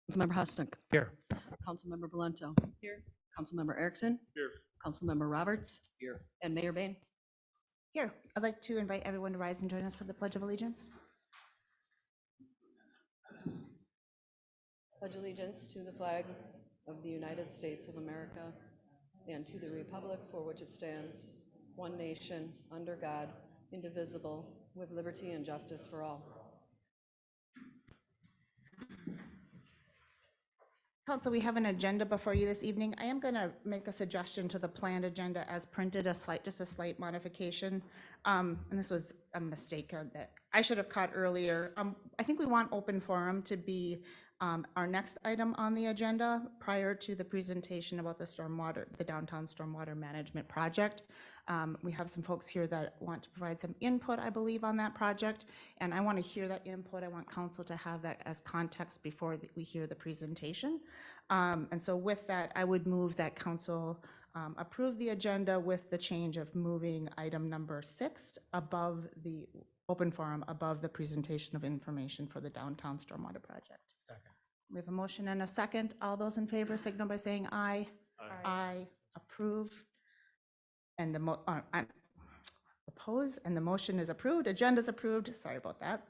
Councilmember Hosnick. Here. Councilmember Valento. Here. Councilmember Erickson. Here. Councilmember Roberts. Here. And Mayor Bain. Here, I'd like to invite everyone to rise and join us for the Pledge of Allegiance. Pledge allegiance to the flag of the United States of America and to the republic for which it stands, one nation, under God, indivisible, with liberty and justice for all. Council, we have an agenda before you this evening. I am going to make a suggestion to the planned agenda as printed, just a slight modification. And this was a mistake that I should have caught earlier. I think we want open forum to be our next item on the agenda prior to the presentation about the downtown stormwater management project. We have some folks here that want to provide some input, I believe, on that project, and I want to hear that input. I want council to have that as context before we hear the presentation. And so with that, I would move that council approve the agenda with the change of moving item number 6 above the open forum, above the presentation of information for the downtown stormwater project. Second. We have a motion and a second. All those in favor signal by saying aye. Aye. Approve. And the oppose, and the motion is approved. Agenda is approved. Sorry about that.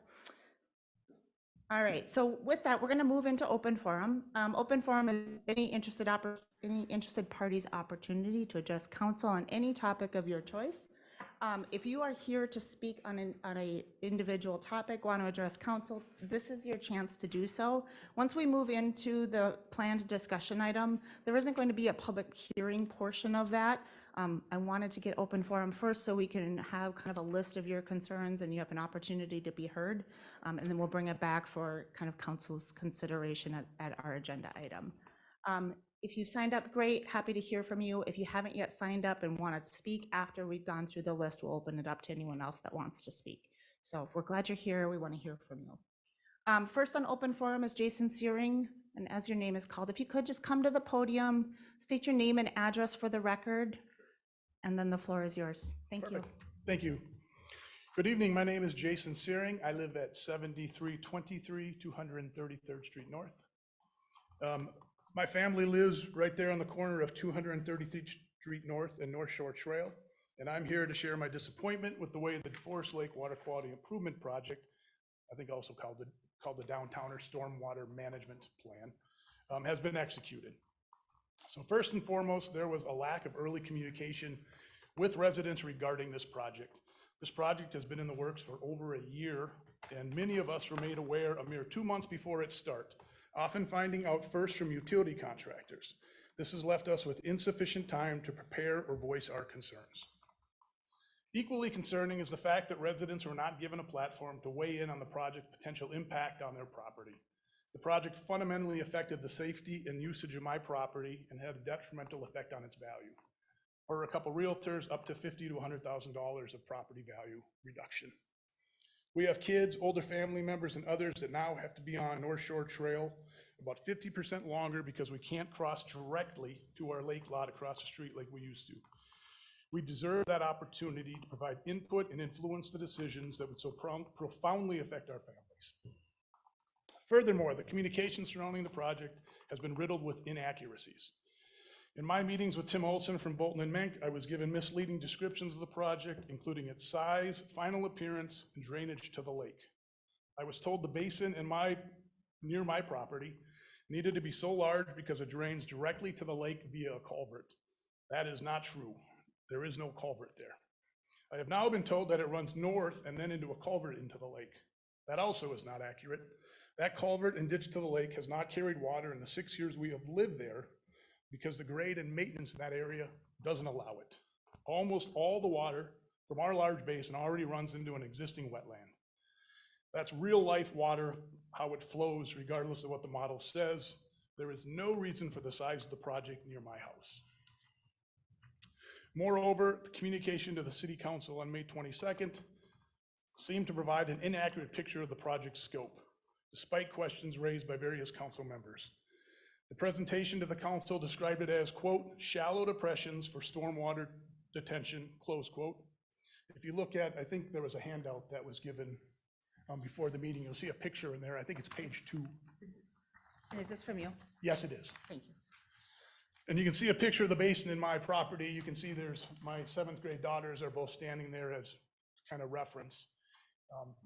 All right, so with that, we're going to move into open forum. Open forum is any interested party's opportunity to address council on any topic of your choice. If you are here to speak on an individual topic, want to address council, this is your chance to do so. Once we move into the planned discussion item, there isn't going to be a public hearing portion of that. I wanted to get open forum first so we can have kind of a list of your concerns and you have an opportunity to be heard. And then we'll bring it back for kind of council's consideration at our agenda item. If you've signed up, great, happy to hear from you. If you haven't yet signed up and want to speak after we've gone through the list, we'll open it up to anyone else that wants to speak. So we're glad you're here. We want to hear from you. First on open forum is Jason Searing, and as your name is called, if you could just come to the podium, state your name and address for the record, and then the floor is yours. Thank you. Thank you. Good evening. My name is Jason Searing. I live at 7323 233rd Street North. My family lives right there on the corner of 233rd Street North and North Shore Trail, and I'm here to share my disappointment with the way the Forest Lake Water Quality Improvement Project, I think also called the Downtowner Stormwater Management Plan, has been executed. So first and foremost, there was a lack of early communication with residents regarding this project. This project has been in the works for over a year, and many of us were made aware a mere 2 months before its start, often finding out first from utility contractors. This has left us with insufficient time to prepare or voice our concerns. Equally concerning is the fact that residents were not given a platform to weigh in on the project's potential impact on their property. The project fundamentally affected the safety and usage of my property and had a detrimental effect on its value. For a couple realtors, up to $50,000 to $100,000 of property value reduction. We have kids, older family members, and others that now have to be on North Shore Trail about 50% longer because we can't cross directly to our lake lot across the street like we used to. We deserve that opportunity to provide input and influence the decisions that would so profoundly affect our families. Furthermore, the communication surrounding the project has been riddled with inaccuracies. In my meetings with Tim Olson from Bolton and Menk, I was given misleading descriptions of the project, including its size, final appearance, and drainage to the lake. I was told the basin near my property needed to be so large because it drains directly to the lake via a culvert. That is not true. There is no culvert there. I have now been told that it runs north and then into a culvert into the lake. That also is not accurate. That culvert and ditch to the lake has not carried water in the 6 years we have lived there because the grade and maintenance in that area doesn't allow it. Almost all the water from our large basin already runs into an existing wetland. That's real life water, how it flows regardless of what the model says. There is no reason for the size of the project near my house. Moreover, the communication to the City Council on May 22nd seemed to provide an inaccurate picture of the project's scope, despite questions raised by various council members. The presentation to the council described it as, quote, shallow depressions for stormwater detention, close quote. If you look at, I think there was a handout that was given before the meeting, you'll see a picture in there. I think it's page 2. And is this from you? Yes, it is. Thank you. And you can see a picture of the basin in my property. You can see there's my 7th grade daughters are both standing there as kind of reference.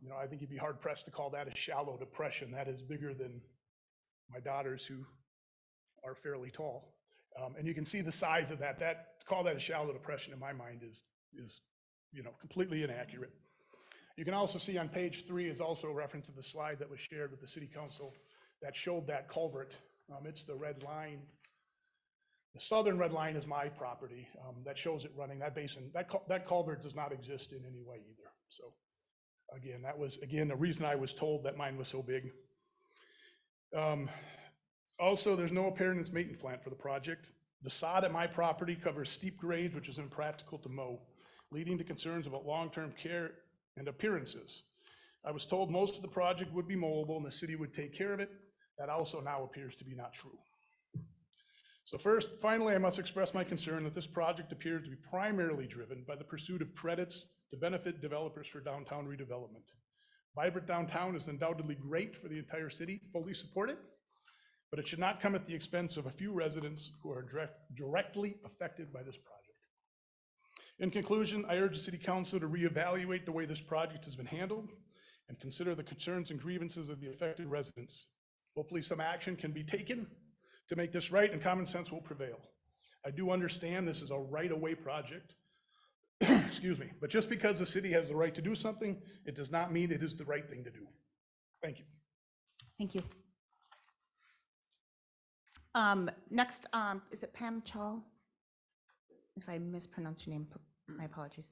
You know, I think you'd be hard pressed to call that a shallow depression. That is bigger than my daughters, who are fairly tall. And you can see the size of that. To call that a shallow depression in my mind is you know, completely inaccurate. You can also see on page 3 is also a reference to the slide that was shared with the city council that showed that culvert. It's the red line. The southern red line is my property that shows it running. That basin, that culvert does not exist in any way either. So again, that was, again, the reason I was told that mine was so big. Also, there's no appearance maintenance plan for the project. The sod at my property covers steep grades, which is impractical to mow, leading to concerns about long-term care and appearances. I was told most of the project would be mowable and the city would take care of it. That also now appears to be not true. So finally, I must express my concern that this project appears to be primarily driven by the pursuit of credits to benefit developers for downtown redevelopment. Vibrant downtown is undoubtedly great for the entire city, fully support it, but it should not come at the expense of a few residents who are directly affected by this project. In conclusion, I urge the City Council to reevaluate the way this project has been handled and consider the concerns and grievances of the affected residents. Hopefully some action can be taken to make this right and common sense will prevail. I do understand this is a right-of-way project, excuse me, but just because the city has the right to do something, it does not mean it is the right thing to do. Thank you. Thank you. Next, is it Pam Chall? If I mispronounce your name, my apologies.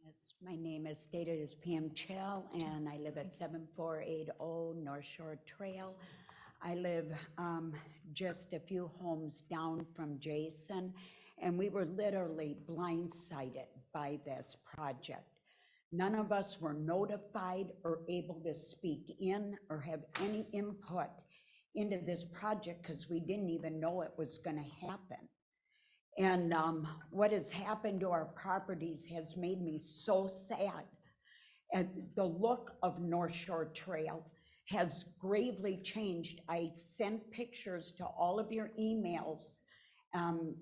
Yes, my name is stated as Pam Chell, and I live at 7480 North Shore Trail. I live just a few homes down from Jason, and we were literally blindsided by this project. None of us were notified or able to speak in or have any input into this project because we didn't even know it was going to happen. And what has happened to our properties has made me so sad. And the look of North Shore Trail has gravely changed. I sent pictures to all of your emails,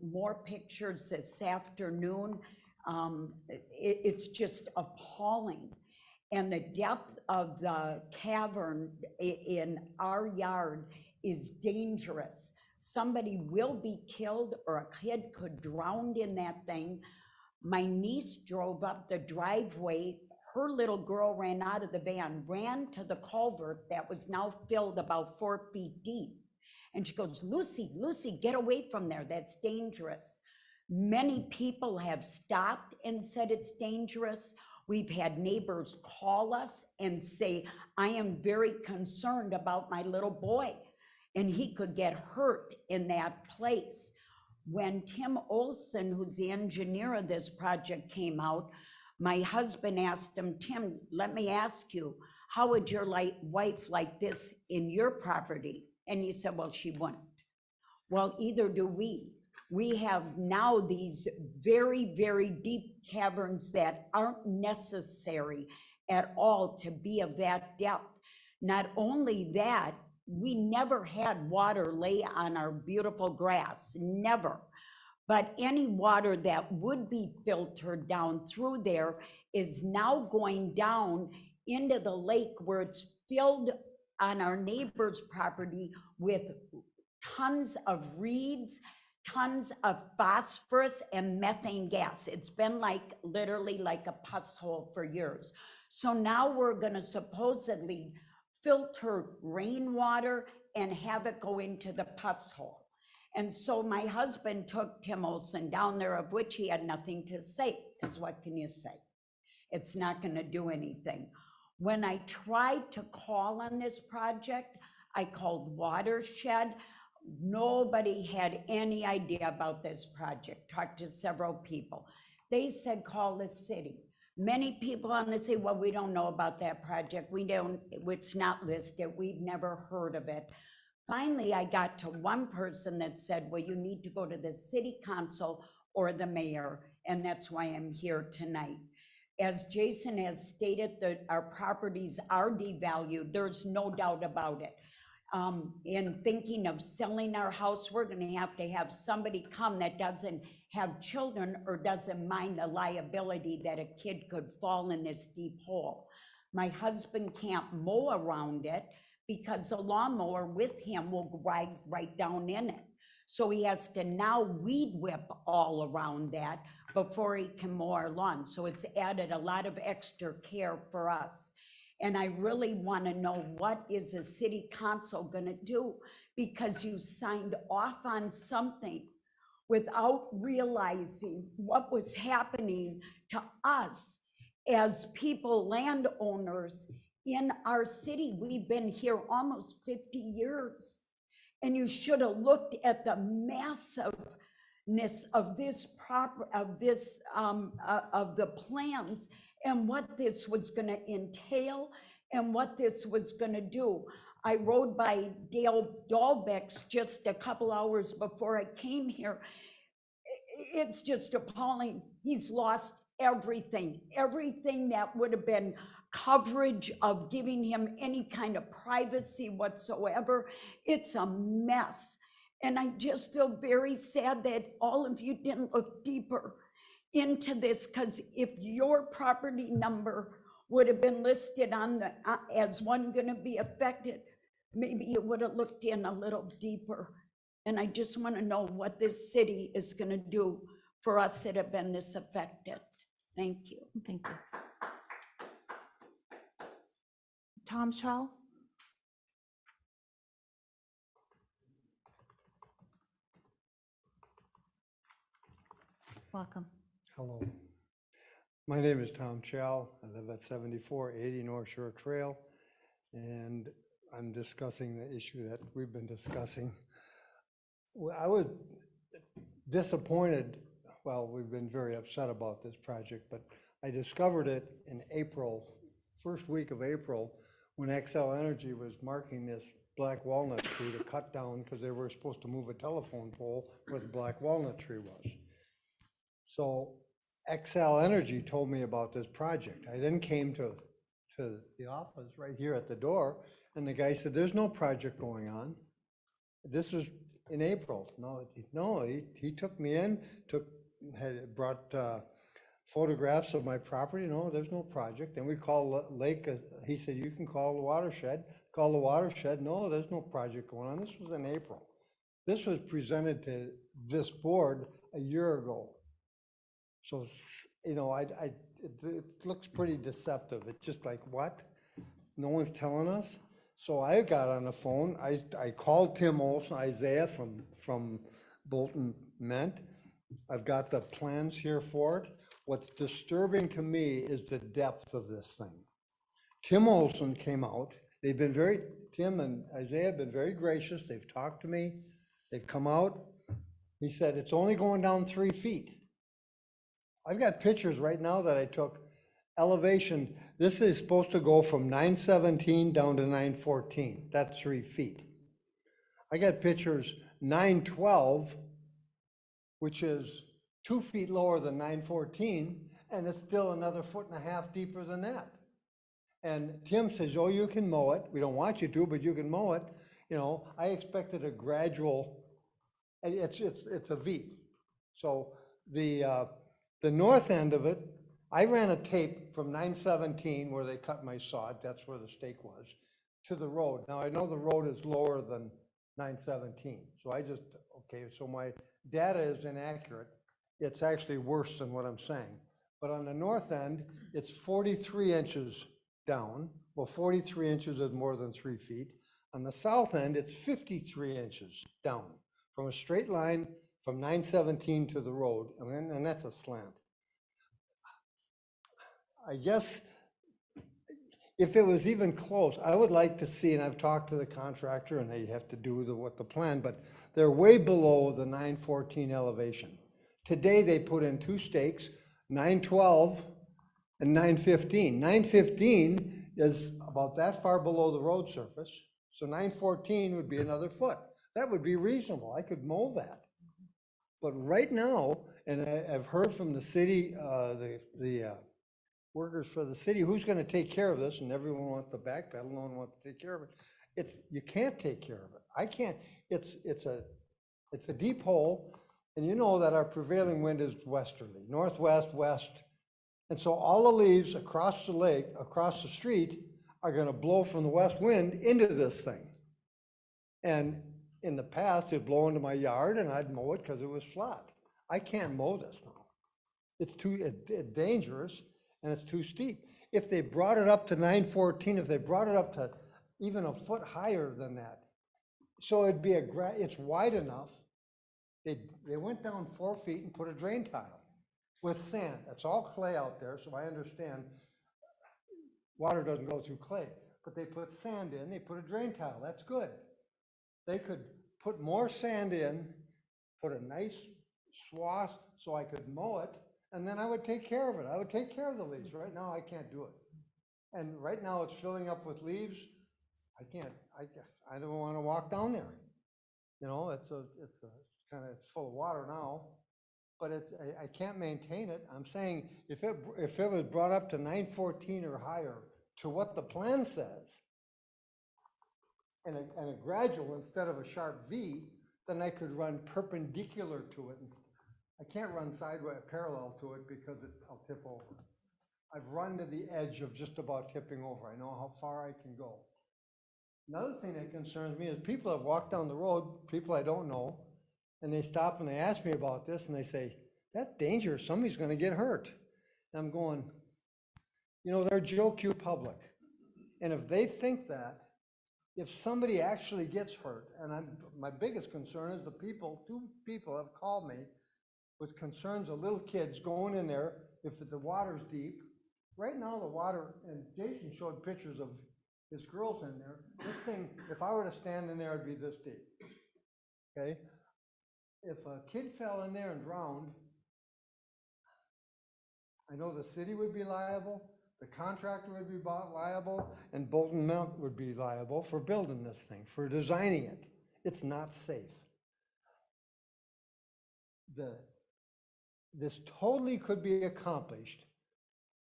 more pictures this afternoon. It's just appalling. And the depth of the cavern in our yard is dangerous. Somebody will be killed or a kid could drown in that thing. My niece drove up the driveway. Her little girl ran out of the van, ran to the culvert that was now filled about 4 feet deep. And she goes, Lucy, Lucy, get away from there. That's dangerous. Many people have stopped and said it's dangerous. We've had neighbors call us and say, I am very concerned about my little boy, and he could get hurt in that place. When Tim Olson, who's the engineer of this project, came out, my husband asked him, Tim, let me ask you, how would your wife like this in your property? And he said, well, she wouldn't. Well, either do we. We have now these very, very deep caverns that aren't necessary at all to be of that depth. Not only that, we never had water lay on our beautiful grass, never. But any water that would be filtered down through there is now going down into the lake where it's filled on our neighbor's property with tons of reeds, tons of phosphorus and methane gas. It's been like literally like a pus hole for years. So now we're going to supposedly filter rainwater and have it go into the pus hole. And so my husband took Tim Olson down there, of which he had nothing to say, because what can you say? It's not going to do anything. When I tried to call on this project, I called Watershed. Nobody had any idea about this project. Talked to several people. They said, call the city. Many people on the city, well, we don't know about that project. We don't, it's not listed. We've never heard of it. Finally, I got to one person that said, well, you need to go to the city council or the mayor. And that's why I'm here tonight. as Jason has stated, that our properties are devalued. There's no doubt about it. In thinking of selling our house, we're gonna have to have somebody come that doesn't have children or doesn't mind the liability that a kid could fall in this deep hole. My husband can't mow around it because a lawnmower with him will ride right down in it. So he has to now weed whip all around that before he can mow our lawn. So it's added a lot of extra care for us. And I really want to know, what is the city council going to do? Because you signed off on something without realizing what was happening to us as people, landowners in our city. We've been here almost 50 years. And you should have looked at the massiveness of this of the plans and what this was going to entail and what this was going to do. I rode by Dale Dahlbeck's just a couple hours before I came here. It's just appalling. He's lost everything that would have been coverage of giving him any kind of privacy whatsoever. It's a mess. And I just feel very sad that all of you didn't look deeper into this, because if your property number would have been listed on the as one going to be affected, maybe you would have looked in a little deeper. And I just want to know what this city is going to do for us that have been this affected. Thank you. Thank you. Tom Shaw? Welcome. Hello. My name is Tom Chow. I live at 7480 North Shore Trail, and I'm discussing the issue that we've been discussing. Well, I was disappointed. Well, we've been very upset about this project, but I discovered it in April, first week of April, when Xcel Energy was marking this black walnut tree to cut down, because they were supposed to move a telephone pole where the black walnut tree was. So Xcel Energy told me about this project. I then came to the office right here at the door, and the guy said, "There's no project going on." This was in April. No, he took me in, brought photographs of my property. No, there's no project. And we called Lake. He said, "You can call the watershed." Call the watershed. No, there's no project going on. This was in April. This was presented to this board a year ago. So, you know, it looks pretty deceptive. It's just like, what? No one's telling us? So I got on the phone. I called Tim Olson, Isaiah from Bolton Ment. I've got the plans here for it. What's disturbing to me is the depth of this thing. Tim Olson came out. Tim and Isaiah have been very gracious. They've talked to me. They've come out. He said, it's only going down 3 feet. I've got pictures right now that I took. Elevation, this is supposed to go from 917 down to 914. That's 3 feet. I got pictures 912, which is 2 feet lower than 914, and it's still another 1.5 feet deeper than that. And Tim says, oh, you can mow it. We don't want you to, but you can mow it. You know, I expected a gradual, it's a V. So the north end of it, I ran a tape from 917 where they cut my sod, that's where the stake was, to the road. Now I know the road is lower than 917. So okay, so my data is inaccurate. It's actually worse than what I'm saying. But on the north end, it's 43 inches down. Well, 43 inches is more than 3 feet. On the south end, it's 53 inches down from a straight line from 917 to the road, and that's a slant. I guess if it was even close, I would like to see, and I've talked to the contractor and they have to do what the plan, but they're way below the 914 elevation. Today they put in 2 stakes, 912 and 915. 915 is about that far below the road surface, so 914 would be another foot. That would be reasonable. I could mow that. But right now, and I've heard from the city, the workers for the city, who's gonna take care of this? And everyone wants to backpedal, no one wants to take care of it. You can't take care of it. I can't, it's a deep hole, and you know that our prevailing wind is westerly, northwest, west. And so all the leaves across the lake, across the street, are gonna blow from the west wind into this thing. And in the past, it'd blow into my yard and I'd mow it because it was flat. I can't mow this now. It's too dangerous and it's too steep. If they brought it up to 914, if they brought it up to even a foot higher than that, so it'd be it's wide enough, they went down 4 feet and put a drain tile with sand. That's all clay out there, so I understand water doesn't go through clay. But they put sand in, they put a drain tile, that's good. They could put more sand in, put a nice swath so I could mow it, and then I would take care of it. I would take care of the leaves. Right now, I can't do it. And right now, it's filling up with leaves. I don't want to walk down there. You know, it's full of water now, but I can't maintain it. I'm saying if it was brought up to 914 or higher to what the plan says, and a gradual instead of a sharp V, then I could run perpendicular to it. I can't run sideways parallel to it because I'll tip over. I've run to the edge of just about tipping over. I know how far I can go. Another thing that concerns me is people have walked down the road, people I don't know, and they stop and they ask me about this and they say, that's dangerous, somebody's gonna get hurt. And I'm going, you know, they're Joe Q public. And if they think that, if somebody actually gets hurt, and my biggest concern is two people have called me with concerns of little kids going in there if the water's deep. Right now the water, and Jason showed pictures of his girls in there. This thing, if I were to stand in there, it'd be this deep, okay? If a kid fell in there and drowned, I know the city would be liable, the contractor would be liable, and Bolton Mount would be liable for building this thing, for designing it. It's not safe. This totally could be accomplished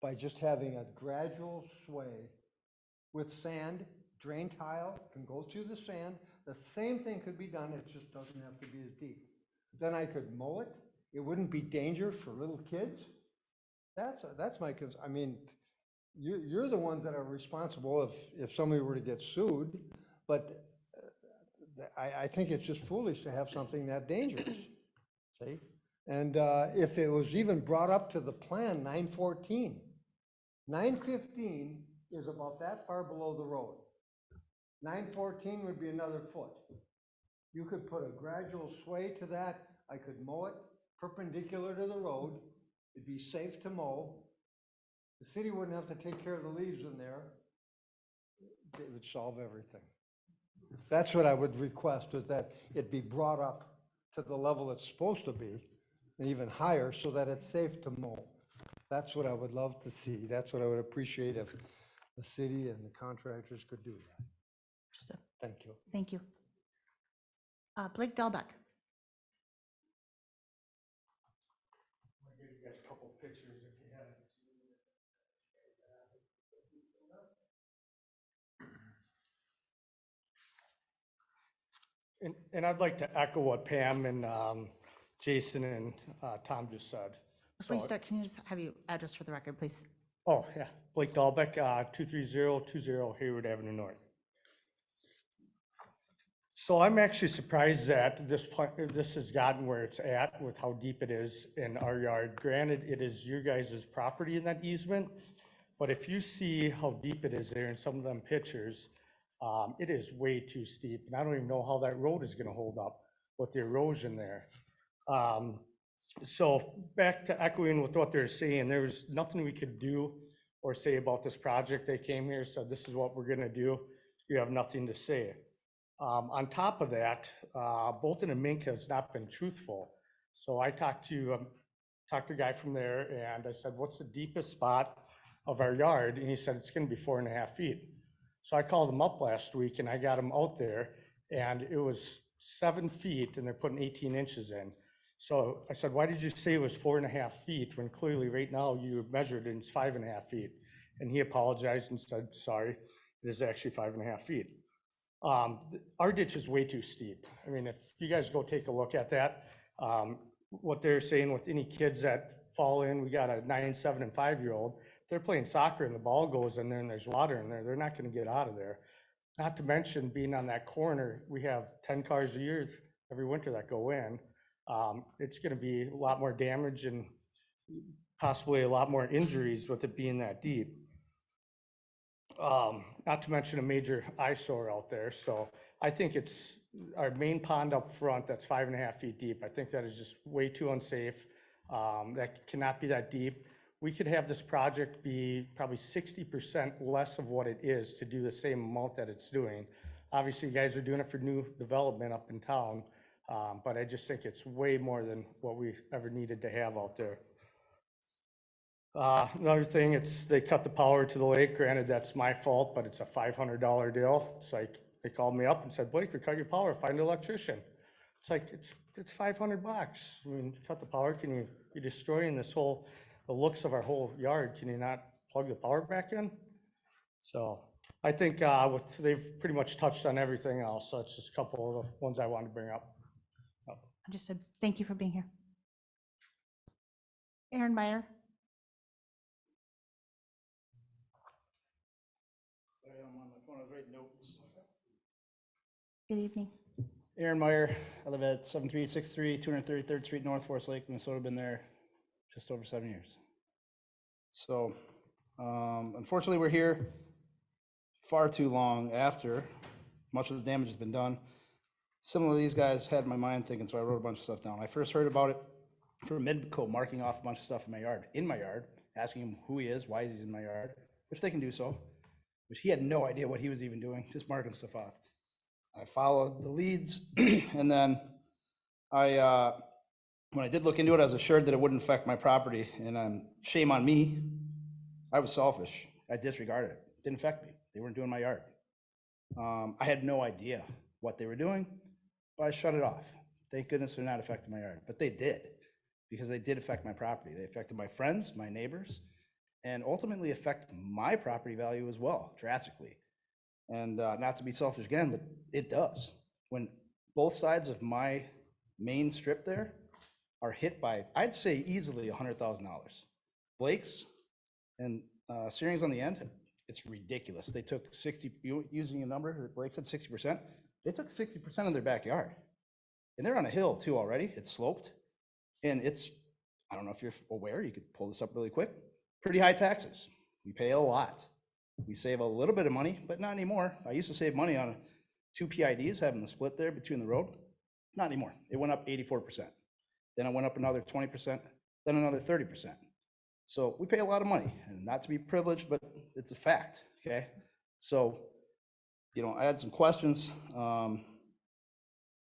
by just having a gradual sway with sand, drain tile, can go through the sand. The same thing could be done, it just doesn't have to be as deep. Then I could mow it. It wouldn't be dangerous for little kids. That's my concern. I mean, you're the ones that are responsible if somebody were to get sued, but I think it's just foolish to have something that dangerous, see? And if it was even brought up to the plan, 914, 915 is about that far below the road. 914 would be another foot. You could put a gradual sway to that. I could mow it perpendicular to the road. It'd be safe to mow. The city wouldn't have to take care of the leaves in there. It would solve everything. That's what I would request, is that it be brought up to the level it's supposed to be, and even higher, so that it's safe to mow. That's what I would love to see. That's what I would appreciate if the city and the contractors could do that. Understood. Thank you. Thank you. Blake Delbeck. I'll give you guys a couple pictures if you haven't. And I'd like to echo what Pam and Jason and Tom just said. Before you start, can you just have your address for the record, please? Oh, yeah, Blake Dahlbeck, 23020 Hayward Avenue North. So I'm actually surprised that this has gotten where it's at with how deep it is in our yard. Granted, it is your guys' property in that easement, but if you see how deep it is there in some of them pictures, it is way too steep, and I don't even know how that road is gonna hold up with the erosion there. So back to echoing with what they're saying, there was nothing we could do or say about this project. They came here, said this is what we're gonna do. You have nothing to say. On top of that, Bolton and Mink has not been truthful. So I talked to the guy from there and I said, what's the deepest spot of our yard? And he said, it's gonna be 4.5 feet. So I called him up last week and I got him out there and it was 7 feet and they're putting 18 inches in. So I said, why did you say it was 4.5 feet when clearly right now you measured and it's 5.5 feet? And he apologized and said, sorry, it is actually 5.5 feet. Our ditch is way too steep. I mean, if you guys go take a look at that, what they're saying with any kids that fall in, we got a 9, 7, and 5-year-old, if they're playing soccer and the ball goes in there and there's water in there, they're not gonna get out of there. Not to mention being on that corner, we have 10 cars a year every winter that go in. It's gonna be a lot more damage and possibly a lot more injuries with it being that deep. Not to mention a major eyesore out there. So I think it's our main pond up front that's 5.5 feet deep. I think that is just way too unsafe. That cannot be that deep. We could have this project be probably 60% less of what it is to do the same amount that it's doing. Obviously, you guys are doing it for new development up in town, but I just think it's way more than what we ever needed to have out there. Another thing, they cut the power to the lake. Granted, that's my fault, but it's a $500 deal. It's like, they called me up and said, Blake, we cut your power, find an electrician. It's like, it's $500. I mean, cut the power, you're destroying the looks of our whole yard. Can you not plug the power back in? So I think they've pretty much touched on everything else. So it's just a couple of the ones I wanted to bring up. Understood. Thank you for being here. Aaron Meyer. Sorry, I'm on my phone, I was writing notes. Good evening. Aaron Meyer, I live at 7363 233rd Street North, Forest Lake, Minnesota. Been there just over 7 years. So unfortunately, we're here far too long after much of the damage has been done. Similar to these guys had my mind thinking, so I wrote a bunch of stuff down. I first heard about it from Midco marking off a bunch of stuff in my yard, asking him who he is, why he's in my yard, which they can do so, which he had no idea what he was even doing, just marking stuff off. I followed the leads, and then when I did look into it, I was assured that it wouldn't affect my property, and shame on me. I was selfish. I disregarded it. It didn't affect me. They weren't doing my yard. I had no idea what they were doing, but I shut it off. Thank goodness they're not affecting my yard, but they did, because they did affect my property. They affected my friends, my neighbors, and ultimately affect my property value as well, drastically. And not to be selfish again, but it does. When both sides of my main strip there are hit by, I'd say easily $100,000. Blake's and Searing's on the end, it's ridiculous. They took 60, using a number that Blake said 60%, they took 60% of their backyard. And they're on a hill too already, it's sloped. And it's, I don't know if you're aware, you could pull this up really quick, pretty high taxes. We pay a lot. We save a little bit of money, but not anymore. I used to save money on 2 PIDs, having the split there between the road. Not anymore. It went up 84%. Then it went up another 20%, then another 30%. So we pay a lot of money, and not to be privileged, but it's a fact, okay? So, I had some questions.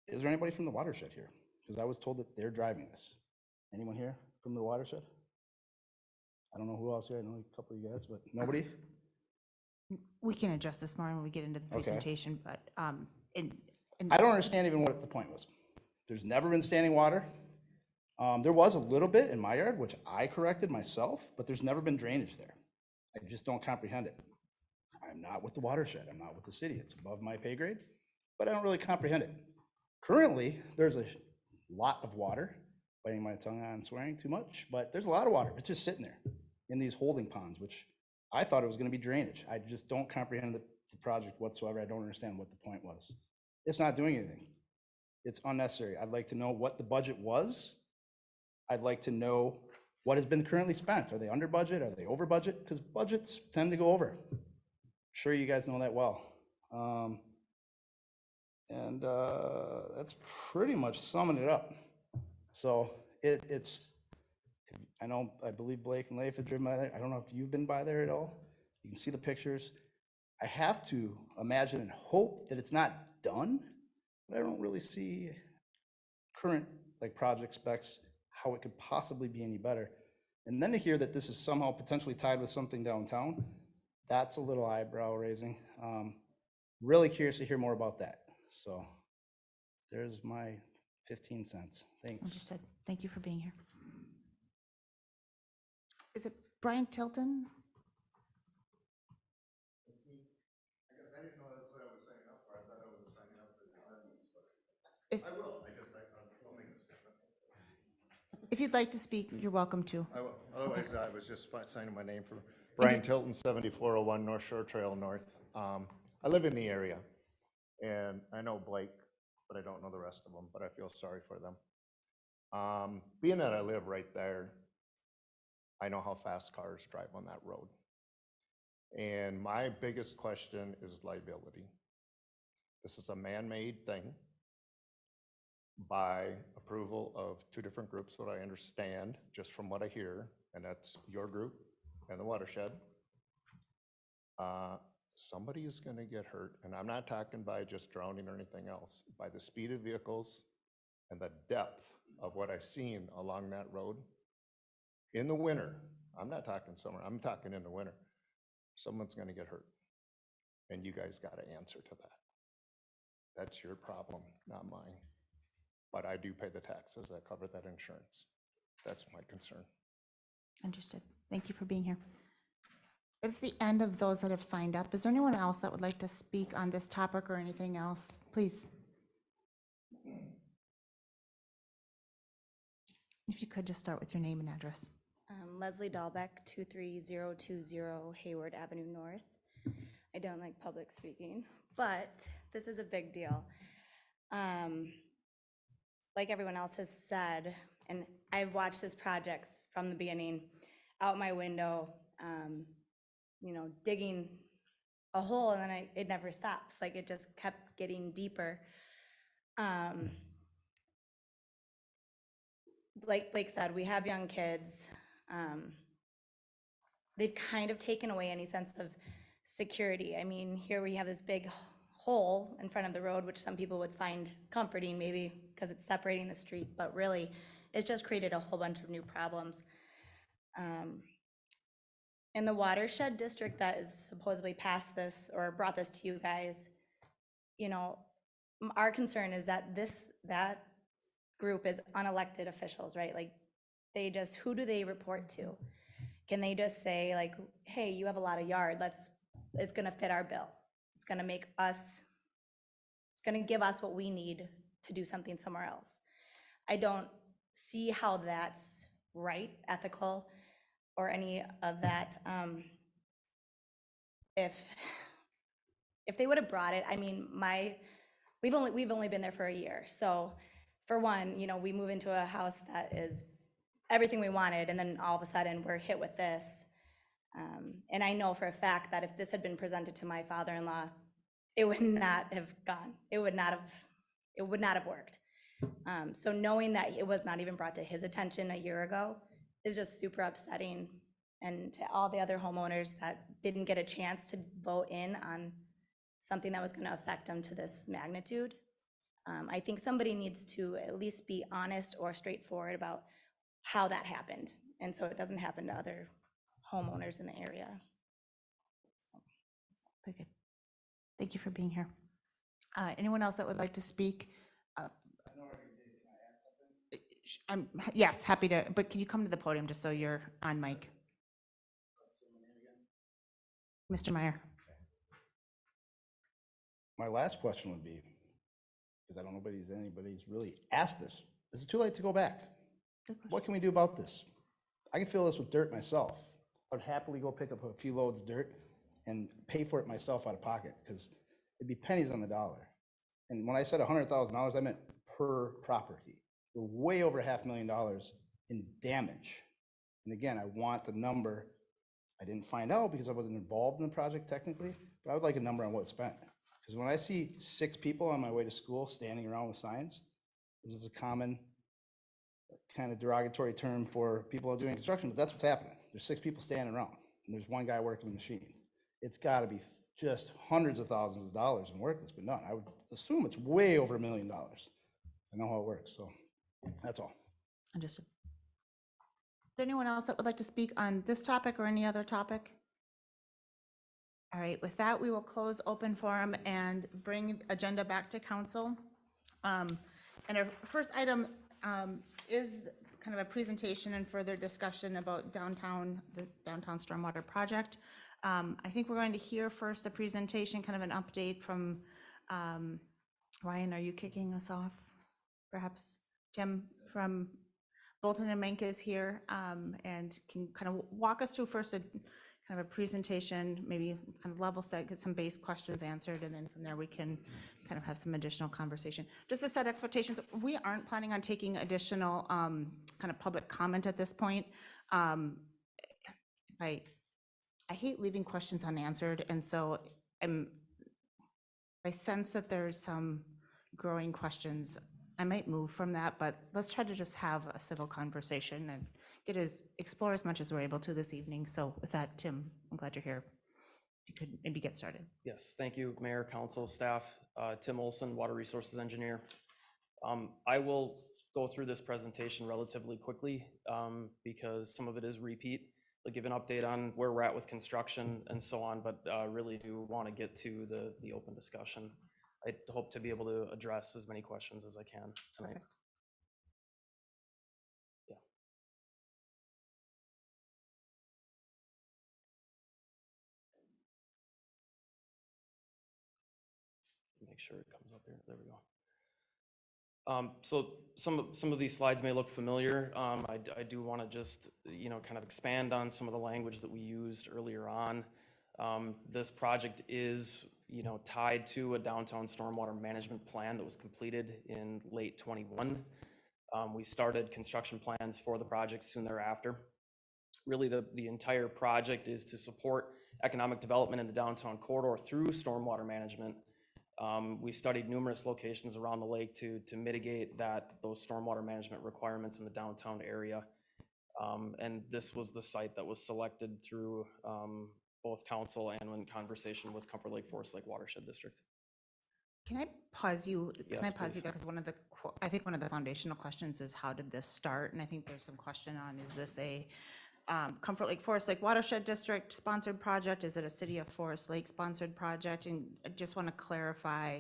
Is there anybody from the watershed here? Because I was told that they're driving this. Anyone here from the watershed? I don't know who else here. I know a couple of you guys, but nobody? We can address this more when we get into the Okay. presentation, but I don't understand even what the point was. There's never been standing water. There was a little bit in my yard, which I corrected myself, but there's never been drainage there. I just don't comprehend it. I'm not with the watershed. I'm not with the city. It's above my pay grade, but I don't really comprehend it. Currently, there's a lot of water, biting my tongue on swearing too much, but there's a lot of water. It's just sitting there in these holding ponds, which I thought it was going to be drainage. I just don't comprehend the project whatsoever. I don't understand what the point was. It's not doing anything. It's unnecessary. I'd like to know what the budget was. I'd like to know what has been currently spent. Are they under budget? Are they over budget? Because budgets tend to go over. I'm sure you guys know that well. That's pretty much summing it up. So it's, I believe Blake and Leif have driven by there. I don't know if you've been by there at all. You can see the pictures. I have to imagine and hope that it's not done, but I don't really see current project specs, how it could possibly be any better. And then to hear that this is somehow potentially tied with something downtown, that's a little eyebrow raising. Really curious to hear more about that. So there's my 15 cents. Thanks. Understood. Thank you for being here. Is it Brian Tilton? If, if you'd like to speak, you're welcome to. I will. Otherwise, I was just signing my name for Brian Tilton, 7401 North Shore Trail North. I live in the area, and I know Blake, but I don't know the rest of them, but I feel sorry for them. Being that I live right there, I know how fast cars drive on that road. And my biggest question is liability. This is a man-made thing by approval of two different groups, what I understand, just from what I hear, and that's your group and the watershed. Somebody is gonna get hurt, and I'm not talking by just drowning or anything else, by the speed of vehicles and the depth of what I've seen along that road. In the winter, I'm not talking summer, I'm talking in the winter, someone's gonna get hurt. And you guys gotta answer to that. That's your problem, not mine. But I do pay the taxes that cover that insurance. That's my concern. Understood. Thank you for being here. It's the end of those that have signed up. Is there anyone else that would like to speak on this topic or anything else? Please. If you could just start with your name and address. Leslie Dahlbeck, 23020 Hayward Avenue North. I don't like public speaking, but this is a big deal. Like everyone else has said, and I've watched this project from the beginning, out my window, you know, digging a hole, and then it never stops. Like, it just kept getting deeper. Like Blake said, we have young kids. They've kind of taken away any sense of security. I mean, here we have this big hole in front of the road, which some people would find comforting, maybe because it's separating the street, but really, it's just created a whole bunch of new problems. In the watershed district that is supposedly passed this or brought this to you guys, you know, our concern is that that group is unelected officials, right? Like, they just, who do they report to? Can they just say, like, hey, you have a lot of yard, it's gonna fit our bill. It's gonna make us, it's gonna give us what we need to do something somewhere else. I don't see how that's right, ethical, or any of that. If they would have brought it, I mean, we've only been there for a year. So for one, you know, we move into a house that is everything we wanted, and then all of a sudden we're hit with this. And I know for a fact that if this had been presented to my father-in-law, it would not have gone. It would not have worked. So knowing that it was not even brought to his attention a year ago is just super upsetting. And to all the other homeowners that didn't get a chance to vote in on something that was going to affect them to this magnitude, I think somebody needs to at least be honest or straightforward about how that happened, and so it doesn't happen to other homeowners in the area. So. Very good. Thank you for being here. Anyone else that would like to speak? I'm, yes, happy to, but can you come to the podium just so you're on mic? Mr. Meyer. My last question would be, because I don't know if anybody's really asked this, is it too late to go back? What can we do about this? I can fill this with dirt myself. I would happily go pick up a few loads of dirt and pay for it myself out of pocket, because it'd be pennies on the dollar. And when I said $100,000, I meant per property. We're way over $500,000 in damage. And again, I want the number. I didn't find out because I wasn't involved in the project technically, but I would like a number on what it spent. Because when I see 6 people on my way to school standing around with signs, this is a common kind of derogatory term for people doing construction, but that's what's happening. There's 6 people standing around, and there's one guy working the machine. It's got to be just hundreds of thousands of dollars in work that's been done. I would assume it's way over $1 million. I know how it works, so that's all. Understood. Is there anyone else that would like to speak on this topic or any other topic? All right, with that, we will close open forum and bring agenda back to council. And our first item is kind of a presentation and further discussion about downtown, the downtown stormwater project. I think we're going to hear first a presentation, kind of an update from, Ryan, are you kicking us off? Perhaps Tim from Bolton and Menk is here and can kind of walk us through first a kind of a presentation, maybe kind of level set, get some base questions answered, and then from there we can kind of have some additional conversation. Just to set expectations, we aren't planning on taking additional kind of public comment at this point. I hate leaving questions unanswered, and so I sense that there's some growing questions. I might move from that, but let's try to just have a civil conversation and explore as much as we're able to this evening. So with that, Tim, I'm glad you're here. If you could maybe get started. Yes, thank you, Mayor, Council, staff. Tim Olson, Water Resources Engineer. I will go through this presentation relatively quickly because some of it is repeat. I'll give an update on where we're at with construction and so on, but really do want to get to the open discussion. I hope to be able to address as many questions as I can tonight. Perfect. Yeah. Make sure it comes up here. There we go. So some of these slides may look familiar. I do want to just, kind of expand on some of the language that we used earlier on. This project is, tied to a downtown stormwater management plan that was completed in late '21. We started construction plans for the project soon thereafter. Really, the entire project is to support economic development in the downtown corridor through stormwater management. We studied numerous locations around the lake to mitigate those stormwater management requirements in the downtown area. And this was the site that was selected through both council and in conversation with Comfort Lake Forest Lake Watershed District. Can I pause you? Can I Yes, pause you please. there? Because I think one of the foundational questions is how did this start? And I think there's some question on, is this a Comfort Lake Forest Lake Watershed District sponsored project? Is it a City of Forest Lake sponsored project? And I just want to clarify,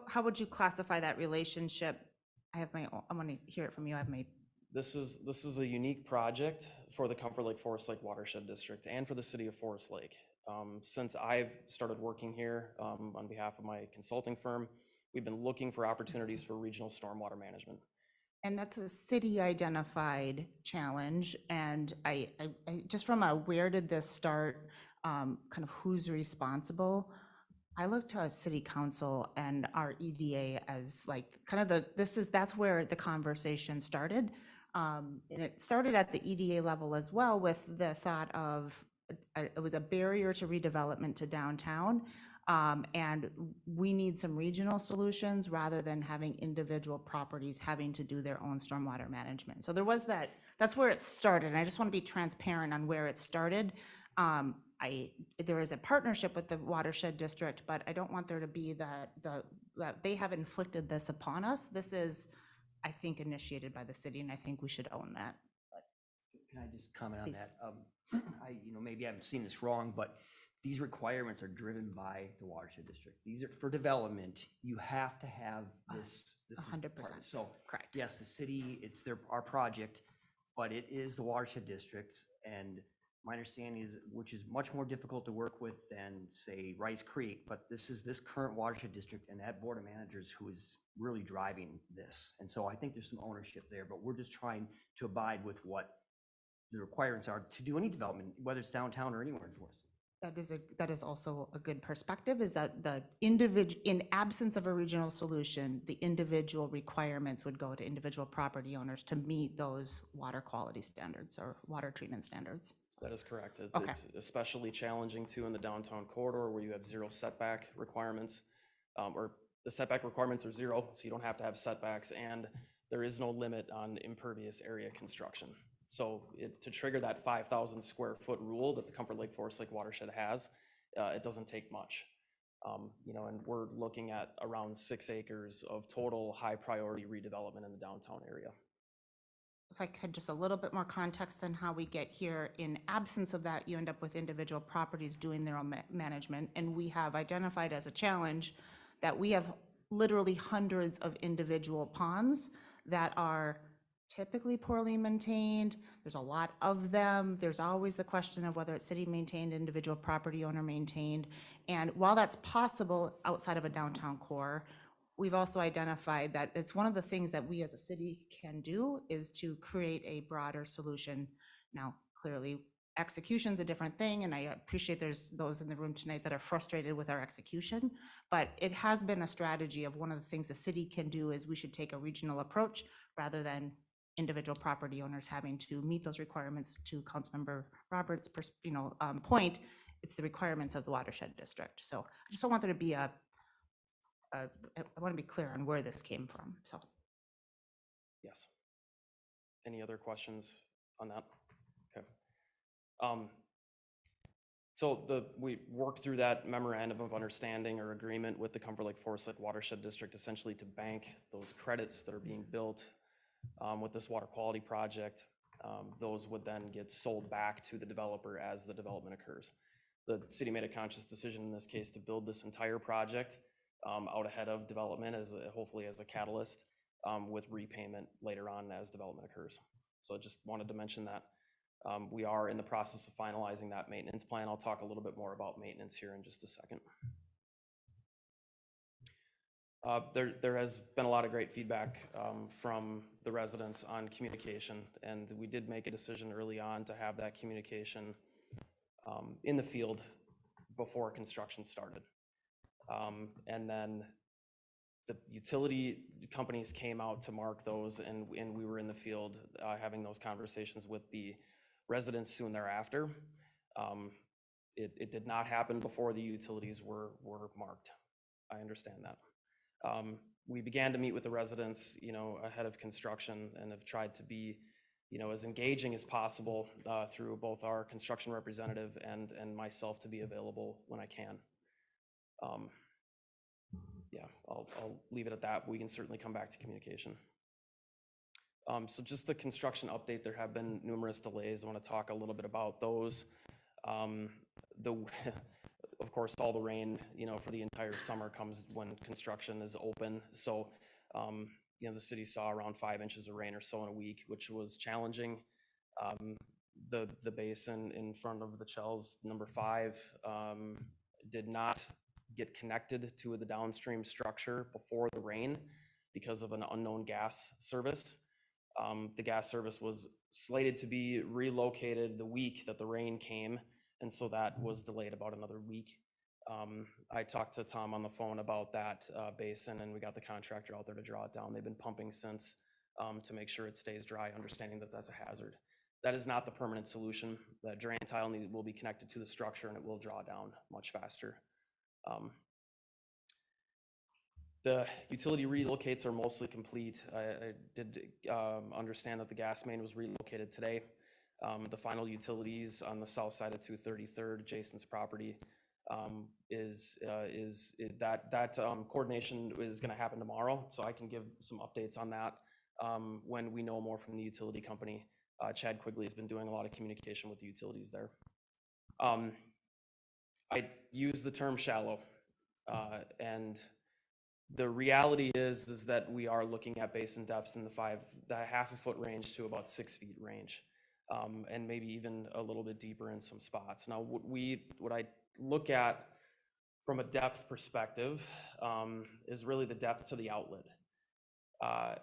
how would you classify that relationship? I want to hear it from you. I have my This is a unique project for the Comfort Lake Forest Lake Watershed District and for the City of Forest Lake. Since I've started working here on behalf of my consulting firm, we've been looking for opportunities for regional stormwater management. And that's a city identified challenge. And I just from a where did this start, kind of who's responsible? I look to our city council and our EDA as like kind of that's where the conversation started. And it started at the EDA level as well with the thought of it was a barrier to redevelopment to downtown. And we need some regional solutions rather than having individual properties having to do their own stormwater management. So there was that's where it started. And I just want to be transparent on where it started. There is a partnership with the Watershed District, but I don't want there to be that they have inflicted this upon us. This is, I think, initiated by the city, and I think we should own that. Can I just comment on Please. that? Maybe I haven't seen this wrong, but these requirements are driven by the Watershed District. These are for development. You have to have this. This is 100%. part- So Correct. yes, the city, it's our project, but it is the Watershed District. And my understanding is, which is much more difficult to work with than say Rice Creek, but this is this current Watershed District and that board of managers who is really driving this. And so I think there's some ownership there, but we're just trying to abide with what the requirements are to do any development, whether it's downtown or anywhere in Forest. That is also a good perspective, is that in absence of a regional solution, the individual requirements would go to individual property owners to meet those water quality standards or water treatment standards. That is correct. Okay. It's especially challenging too in the downtown corridor where you have zero setback requirements, or the setback requirements are zero, so you don't have to have setbacks, and there is no limit on impervious area construction. So to trigger that 5,000 square foot rule that the Comfort Lake Forest Lake Watershed has, it doesn't take much. And we're looking at around 6 acres of total high priority redevelopment in the downtown area. If I could, just a little bit more context on how we get here. In absence of that, you end up with individual properties doing their own management. And we have identified as a challenge that we have literally hundreds of individual ponds that are typically poorly maintained. There's a lot of them. There's always the question of whether it's city maintained, individual property owner maintained. And while that's possible outside of a downtown core, we've also identified that it's one of the things that we as a city can do is to create a broader solution. Now, clearly, execution's a different thing, and I appreciate there's those in the room tonight that are frustrated with our execution, but it has been a strategy of one of the things the city can do is we should take a regional approach rather than individual property owners having to meet those requirements. To Councilmember Roberts' point, it's the requirements of the watershed district. So I just don't want there to be I want to be clear on where this came from, so. Yes. Any other questions on that? Okay. So we worked through that memorandum of understanding or agreement with the Comfort Lake Forest Lake Watershed District, essentially to bank those credits that are being built with this water quality project. Those would then get sold back to the developer as the development occurs. The city made a conscious decision in this case to build this entire project out ahead of development hopefully as a catalyst with repayment later on as development occurs. So I just wanted to mention that. We are in the process of finalizing that maintenance plan. I'll talk a little bit more about maintenance here in just a second. There has been a lot of great feedback from the residents on communication, and we did make a decision early on to have that communication in the field before construction started. And then the utility companies came out to mark those, and we were in the field having those conversations with the residents soon thereafter. It did not happen before the utilities were marked. I understand that. We began to meet with the residents, ahead of construction, and have tried to be, as engaging as possible through both our construction representative and myself to be available when I can. Yeah, I'll leave it at that. We can certainly come back to communication. So just the construction update, there have been numerous delays. I want to talk a little bit about those. Of course, all the rain, for the entire summer comes when construction is open. So, the city saw around 5 inches of rain or so in a week, which was challenging. The basin in front of the Chells, number 5, did not get connected to the downstream structure before the rain because of an unknown gas service. The gas service was slated to be relocated the week that the rain came, and so that was delayed about another week. I talked to Tom on the phone about that basin, and we got the contractor out there to draw it down. They've been pumping since to make sure it stays dry, understanding that that's a hazard. That is not the permanent solution. The drain tile will be connected to the structure, and it will draw down much faster. The utility relocates are mostly complete. I did understand that the gas main was relocated today. The final utilities on the south side of 233rd, Jason's property, coordination is going to happen tomorrow. So I can give some updates on that when we know more from the utility company. Chad Quigley has been doing a lot of communication with the utilities there. I use the term shallow, and the reality is that we are looking at basin depths in the half a foot range to about 6 feet range, and maybe even a little bit deeper in some spots. Now, what I look at from a depth perspective is really the depth to the outlet.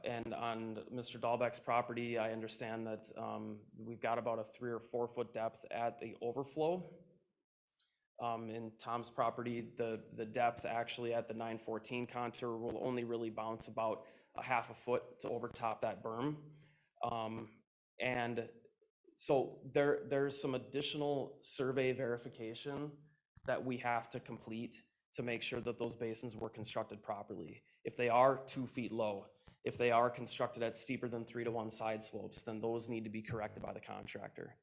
And on Mr. Dahlbeck's property, I understand that we've got about a 3 or 4 foot depth at the overflow. In Tom's property, the depth actually at the 914 contour will only really bounce about a half a foot to overtop that berm. And so there's some additional survey verification that we have to complete to make sure that those basins were constructed properly. If they are 2 feet low, if they are constructed at steeper than 3-to-1 side slopes, then those need to be corrected by the contractor.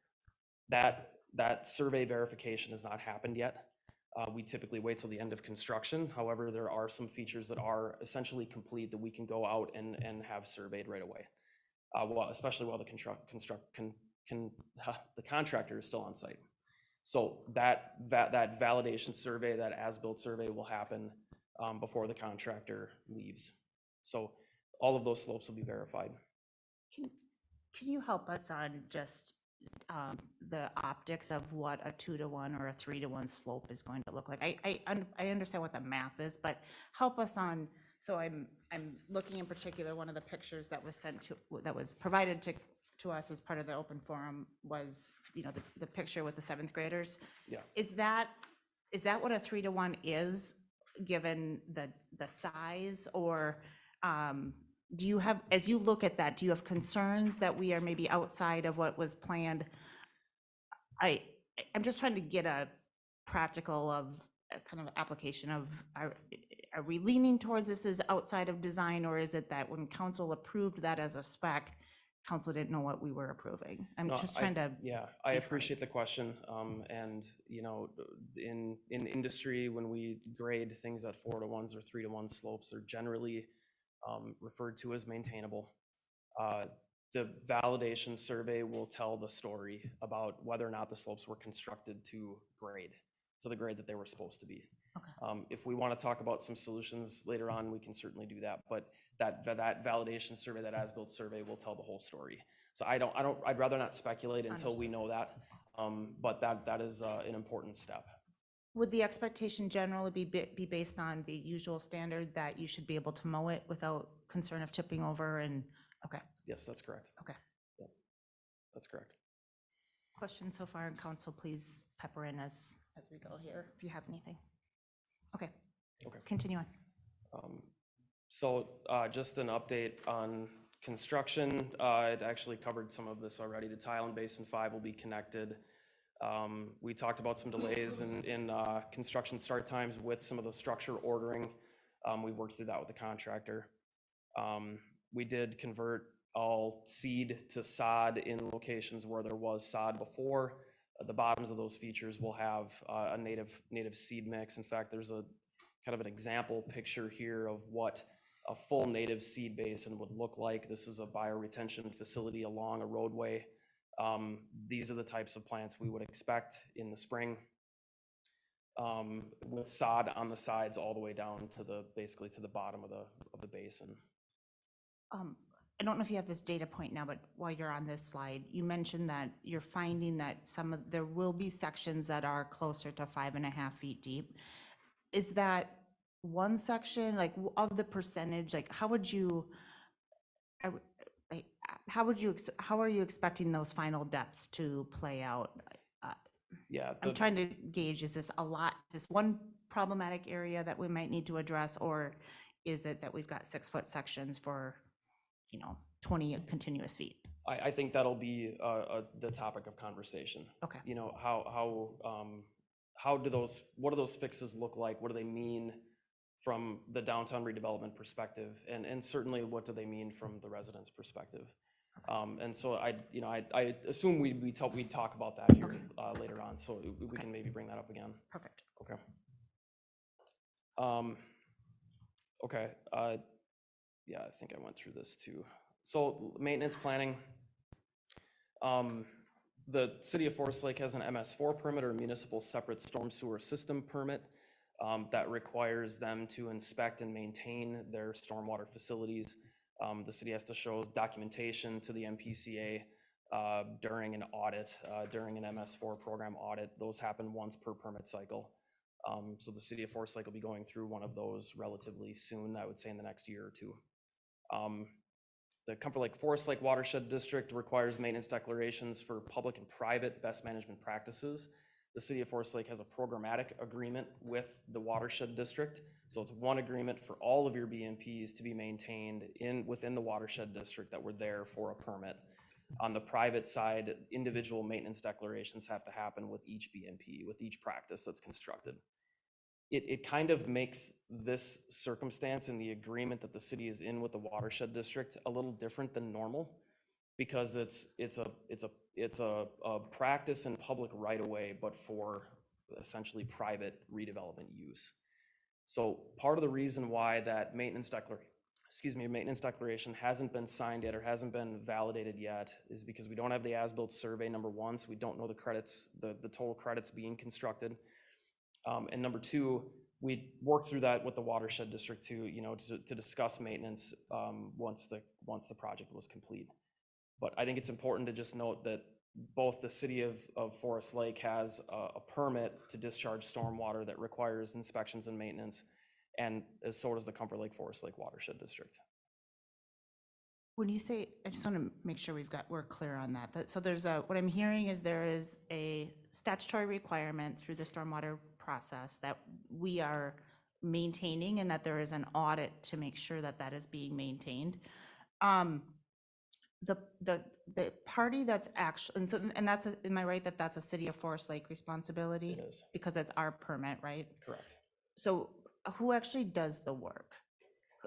That survey verification has not happened yet. We typically wait till the end of construction. However, there are some features that are essentially complete that we can go out and have surveyed right away. Especially while the contractor is still on site. So that validation survey, that as-built survey will happen before the contractor leaves. So all of those slopes will be verified. Can you help us on just the optics of what a 2-to-1 or a 3-to-1 slope is going to look like? I understand what the math is, but help us on, so I'm looking in particular, one of the pictures that was that was provided to us as part of the open forum was, the picture with the 7th graders. Yeah. Is that what a 3-to-1 is, given the size, or do you have, as you look at that, do you have concerns that we are maybe outside of what was planned? I'm just trying to get a practical of a kind of application of, are we leaning towards this as outside of design, or is it that when council approved that as a spec, council didn't know what we were approving? I'm No, just trying to. Yeah, I appreciate the question. And, in industry, when we grade things at 4-to-1s or 3-to-1 slopes, they're generally referred to as maintainable. The validation survey will tell the story about whether or not the slopes were constructed to the grade that they were supposed to be. Okay. If we want to talk about some solutions later on, we can certainly do that. But that validation survey, that as-built survey, will tell the whole story. So I'd rather not speculate until we know that. But that is an important step. Would the expectation generally be based on the usual standard that you should be able to mow it without concern of tipping over and, okay, Yes, that's correct. okay. Yep, that's correct. Questions so far, and council, please pepper in as we go here, if you have anything. Okay. Okay. Continue on. So just an update on construction. It actually covered some of this already. The tile and basin 5 will be connected. We talked about some delays in construction start times with some of the structure ordering. We worked through that with the contractor. We did convert all seed to sod in locations where there was sod before. The bottoms of those features will have a native seed mix. In fact, there's a kind of an example picture here of what a full native seed basin would look like. This is a bioretention facility along a roadway. These are the types of plants we would expect in the spring, with sod on the sides all the way down to basically to the bottom of the basin. I don't know if you have this data point now, but while you're on this slide, you mentioned that you're finding that there will be sections that are closer to 5.5 feet deep. Is that one section, like, of the percentage, like, how are you expecting those final depths to play out? Yeah, I'm trying to gauge, is this this one problematic area that we might need to address, or is it that we've got 6-foot sections for 20 continuous feet? I think that'll be the topic of conversation. Okay. What do those fixes look like? What do they mean from the downtown redevelopment perspective? And certainly, what do they mean from the residents' perspective? And so I assume we'd talk about that here later on, so we can maybe bring that up again. Perfect. Okay. Okay. Yeah, I think I went through this too. So maintenance planning. The city of Forest Lake has an MS4 permit, or municipal separate storm sewer system permit, that requires them to inspect and maintain their stormwater facilities. The city has to show documentation to the MPCA during an audit, during an MS4 program audit. Those happen once per permit cycle. So the city of Forest Lake will be going through one of those relatively soon, I would say in the next year or two. The Comfort Lake Forest Lake Watershed District requires maintenance declarations for public and private best management practices. The city of Forest Lake has a programmatic agreement with the Watershed District. So it's one agreement for all of your BMPs to be maintained within the Watershed District that were there for a permit. On the private side, individual maintenance declarations have to happen with each BMP, with each practice that's constructed. It kind of makes this circumstance and the agreement that the city is in with the Watershed District a little different than normal, because it's a practice in public right of way, but for essentially private redevelopment use. So part of the reason why that maintenance declaration hasn't been signed yet or hasn't been validated yet is because we don't have the as-built survey, number one, so we don't know the credits, the total credits being constructed. And number two, we'd work through that with the watershed district to discuss maintenance once the project was complete. But I think it's important to just note that both the city of Forest Lake has a permit to discharge stormwater that requires inspections and maintenance, and so does the Comfort Lake Forest Lake Watershed District. When you say, I just want to make sure we're clear on that. So there's what I'm hearing is there is a statutory requirement through the stormwater process that we are maintaining, and that there is an audit to make sure that that is being maintained. The party that's actually, and that's, am I right that that's a city of Forest Lake responsibility? It is. Because it's our permit, right? Correct. So who actually does the work?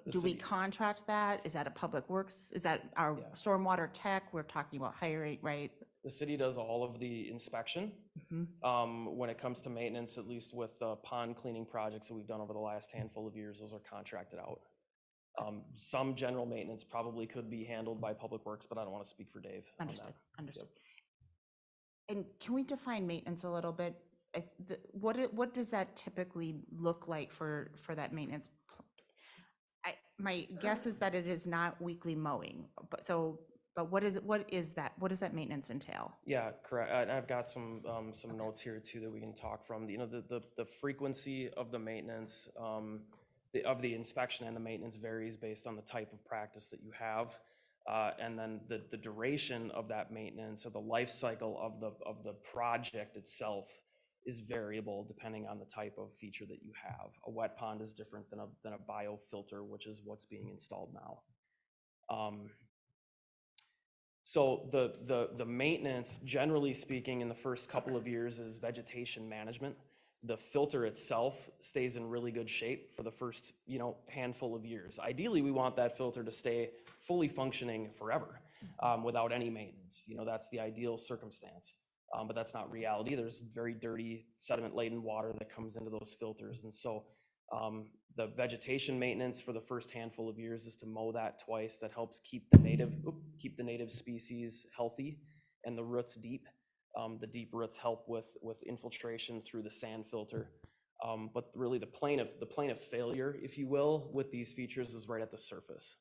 The Do we city. contract that? Is that a public works? Is that our Yeah. stormwater tech? We're talking about hiring, right? The city does all of the inspection. Mhm. When it comes to maintenance, at least with the pond cleaning projects that we've done over the last handful of years, those are contracted out. Some general maintenance probably could be handled by Public Works, but I don't want to speak for Dave on that. Understood, understood. And can we define maintenance a little bit? What does that typically look like for that maintenance? My guess is that it is not weekly mowing, but what is that? What does that maintenance entail? Yeah, correct. And I've got some notes here too that we can talk from. The frequency of the maintenance, of the inspection and the maintenance varies based on the type of practice that you have. And then the duration of that maintenance, or the life cycle of the project itself, is variable depending on the type of feature that you have. A wet pond is different than a biofilter, which is what's being installed now. So the maintenance, generally speaking, in the first couple of years is vegetation management. The filter itself stays in really good shape for the first, handful of years. Ideally, we want that filter to stay fully functioning forever, without any maintenance. That's the ideal circumstance. But that's not reality. There's very dirty, sediment-laden water that comes into those filters. And so the vegetation maintenance for the first handful of years is to mow that twice. That helps keep the native species healthy and the roots deep. The deep roots help with infiltration through the sand filter. But really the plane of failure, if you will, with these features is right at the surface.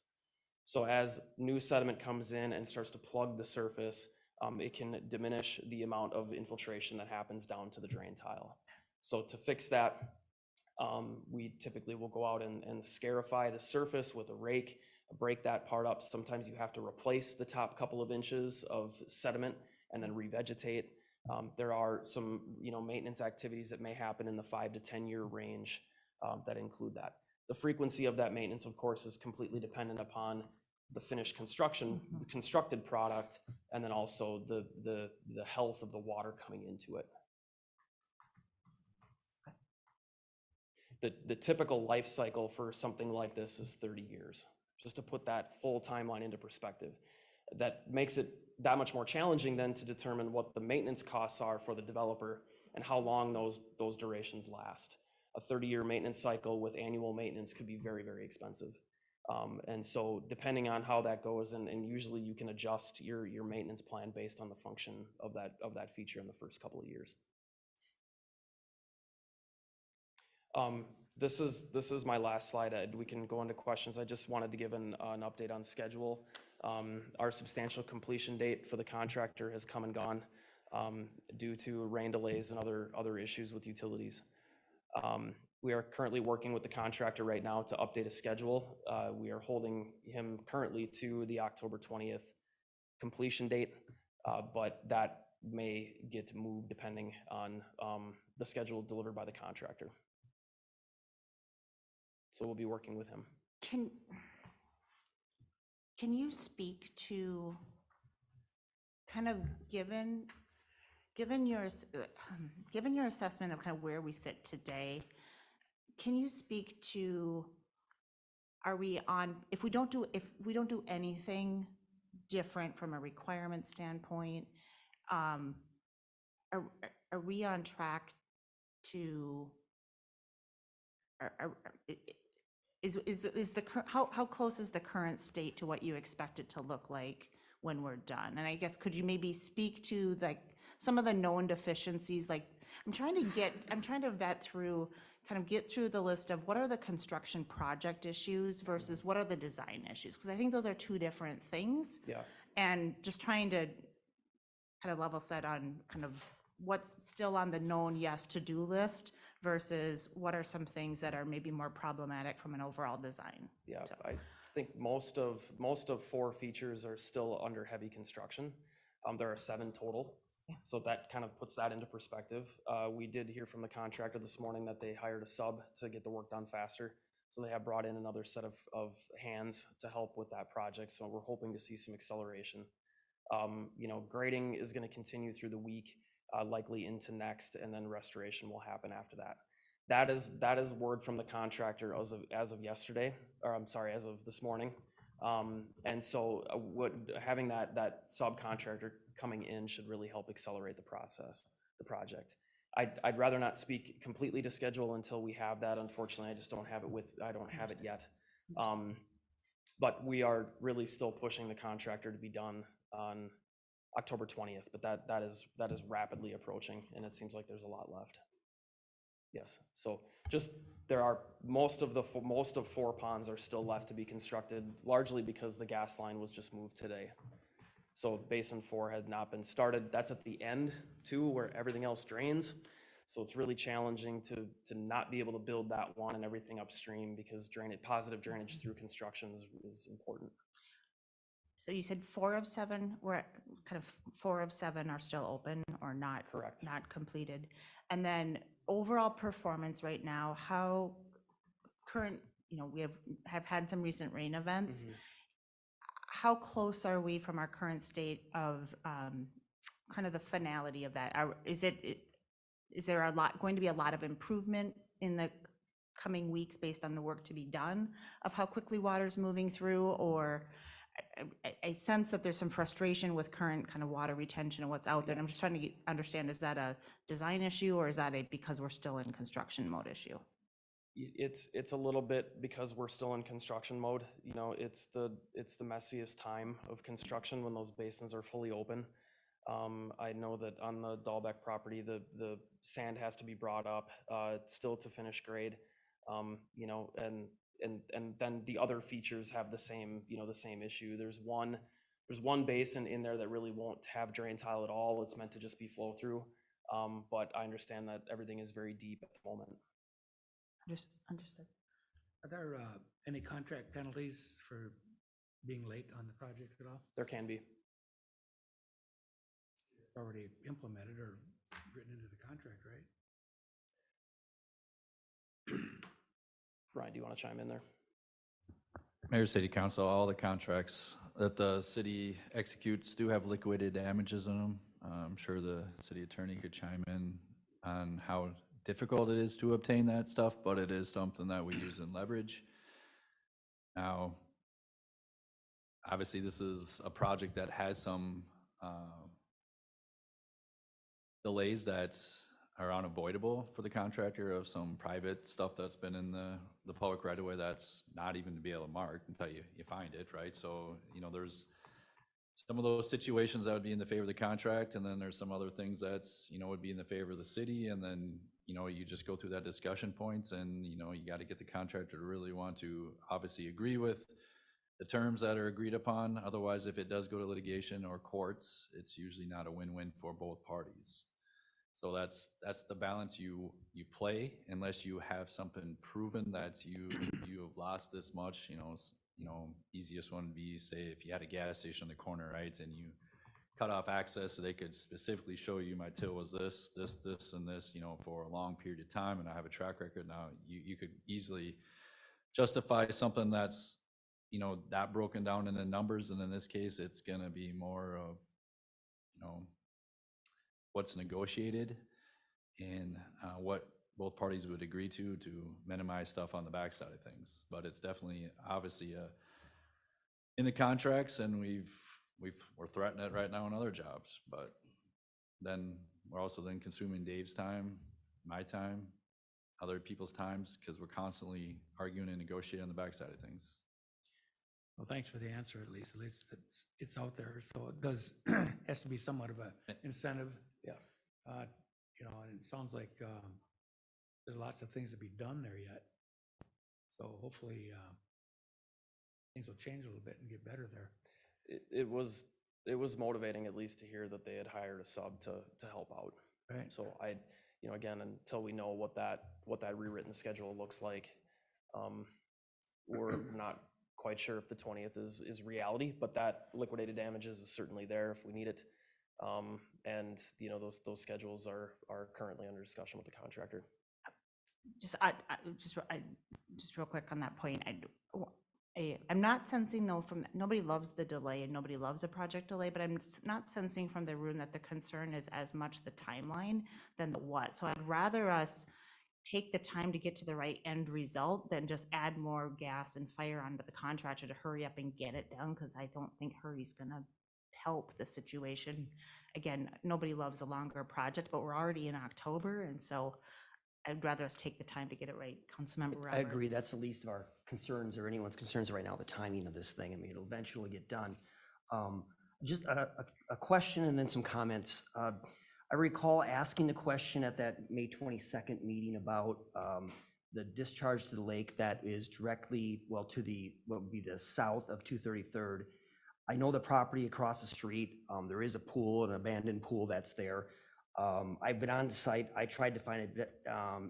So as new sediment comes in and starts to plug the surface, it can diminish the amount of infiltration that happens down to the drain tile. So to fix that, we typically will go out and scarify the surface with a rake, break that part up. Sometimes you have to replace the top couple of inches of sediment and then revegetate. There are some, maintenance activities that may happen in the 5 to 10 year range that include that. The frequency of that maintenance, of course, is completely dependent upon the finished construction, the constructed product, and then also the health of the water coming into it. The typical life cycle for something like this is 30 years, just to put that full timeline into perspective. That makes it that much more challenging then to determine what the maintenance costs are for the developer and how long those durations last. A 30-year maintenance cycle with annual maintenance could be very, very expensive. And so depending on how that goes, and usually you can adjust your maintenance plan based on the function of that feature in the first couple of years. This is my last slide, Ed. We can go into questions. I just wanted to give an update on schedule. Our substantial completion date for the contractor has come and gone due to rain delays and other issues with utilities. We are currently working with the contractor right now to update a schedule. We are holding him currently to the October 20th completion date, but that may get moved depending on the schedule delivered by the contractor. So we'll be working with him. Can you speak to kind of given your assessment of kind of where we sit today, can you speak to, if we don't do anything different from a requirement standpoint, are we on track to, how close is the current state to what you expect it to look like when we're done? And I guess, could you maybe speak to like some of the known deficiencies, like, I'm trying to vet through, kind of get through the list of what are the construction project issues versus what are the design issues, because I think those are two different things. Yeah. And just trying to kind of level set on kind of what's still on the known yes to-do list versus what are some things that are maybe more problematic from an overall design. Yeah, So- I think most of 4 features are still under heavy construction. There are 7 total. Yeah. So that kind of puts that into perspective. We did hear from the contractor this morning that they hired a sub to get the work done faster. So they have brought in another set of hands to help with that project. So we're hoping to see some acceleration. You know, grading is going to continue through the week, likely into next, and then restoration will happen after that. That is word from the contractor as of yesterday, or I'm sorry, as of this morning. And so having that subcontractor coming in should really help accelerate the project. I'd rather not speak completely to schedule until we have that. Unfortunately, I just don't have it yet. But we are really still pushing the contractor to be done on October 20th, but that is rapidly approaching, and it seems like there's a lot left. Yes, so just, there are, most of 4 ponds are still left to be constructed, largely because the gas line was just moved today. So basin 4 had not been started. That's at the end too, where everything else drains. So it's really challenging to not be able to build that one and everything upstream, because positive drainage through construction is important. So you said 4 of 7, kind of 4 of 7 are still open or not? Correct. Not completed. And then overall performance right now, how current, you know, we have had some recent rain events. How close are we from our current state of kind of the finality of that? Is there going to be a lot of improvement in the coming weeks based on the work to be done of how quickly water's moving through? Or I sense that there's some frustration with current kind of water retention and what's out there. And I'm just trying to understand, is that a design issue or is that because we're still in construction mode issue? It's a little bit because we're still in construction mode. You know, it's the messiest time of construction when those basins are fully open. I know that on the Dahlbeck property, the sand has to be brought up still to finish grade. You know, and then the other features have the same issue. There's one basin in there that really won't have drain tile at all. It's meant to just be flow through. But I understand that everything is very deep at the moment. Understood. Are there any contract penalties for being late on the project at all? There can be. It's already implemented or written into the contract, right? Ryan, do you want to chime in there? Mayor, City Council, all the contracts that the city executes do have liquidated damages in them. I'm sure the city attorney could chime in on how difficult it is to obtain that stuff, but it is something that we use in leverage. Now, obviously, this is a project that has some delays that are unavoidable for the contractor, of some private stuff that's been in the public right away that's not even to be able to mark until you find it, right? So, you know, there's some of those situations that would be in the favor of the contract, and then there's some other things that's, you know, would be in the favor of the city, and then, you know, you just go through that discussion points, and, you know, you got to get the contractor to really want to obviously agree with the terms that are agreed upon. Otherwise, if it does go to litigation or courts, it's usually not a win-win for both parties. So that's the balance you play, unless you have something proven that you have lost this much. You know, easiest one would be, say, if you had a gas station on the corner, right, and you cut off access so they could specifically show you my till was this, and this, you know, for a long period of time, and I have a track record. Now you could easily justify something that's, you know, that broken down in the numbers, and in this case, it's gonna be more of, you know, what's negotiated and what both parties would agree to minimize stuff on the backside of things. But it's definitely obviously in the contracts, and we're threatening it right now in other jobs. But then we're also then consuming Dave's time, my time, other people's times, because we're constantly arguing and negotiating on the backside of things. Well, thanks for the answer, at least it's out there. So it does, has to be somewhat of an incentive. Yeah. You know, and it sounds like there's lots of things to be done there yet. So hopefully things will change a little bit and get better there. It was motivating at least to hear that they had hired a sub to help out. Right. So you know, again, until we know what that rewritten schedule looks like, we're not quite sure if the 20th is reality, but that liquidated damages is certainly there if we need it. And you know, those schedules are currently under discussion with the contractor. Just real quick on that point, I'm not sensing though nobody loves the delay and nobody loves a project delay, but I'm not sensing from the room that the concern is as much the timeline than the what. So I'd rather us take the time to get to the right end result than just add more gas and fire onto the contractor to hurry up and get it done, because I don't think hurry's gonna help the situation. Again, nobody loves a longer project, but we're already in October, and so I'd rather us take the time to get it right. Councilmember Roberts. I agree, that's the least of our concerns or anyone's concerns right now, the timing of this thing. I mean, it'll eventually get done. Just a question and then some comments. I recall asking the question at that May 22nd meeting about the discharge to the lake that is directly, well, to what would be the south of 233rd. I know the property across the street, there is a pool, an abandoned pool that's there. I've been on site, I tried to find it,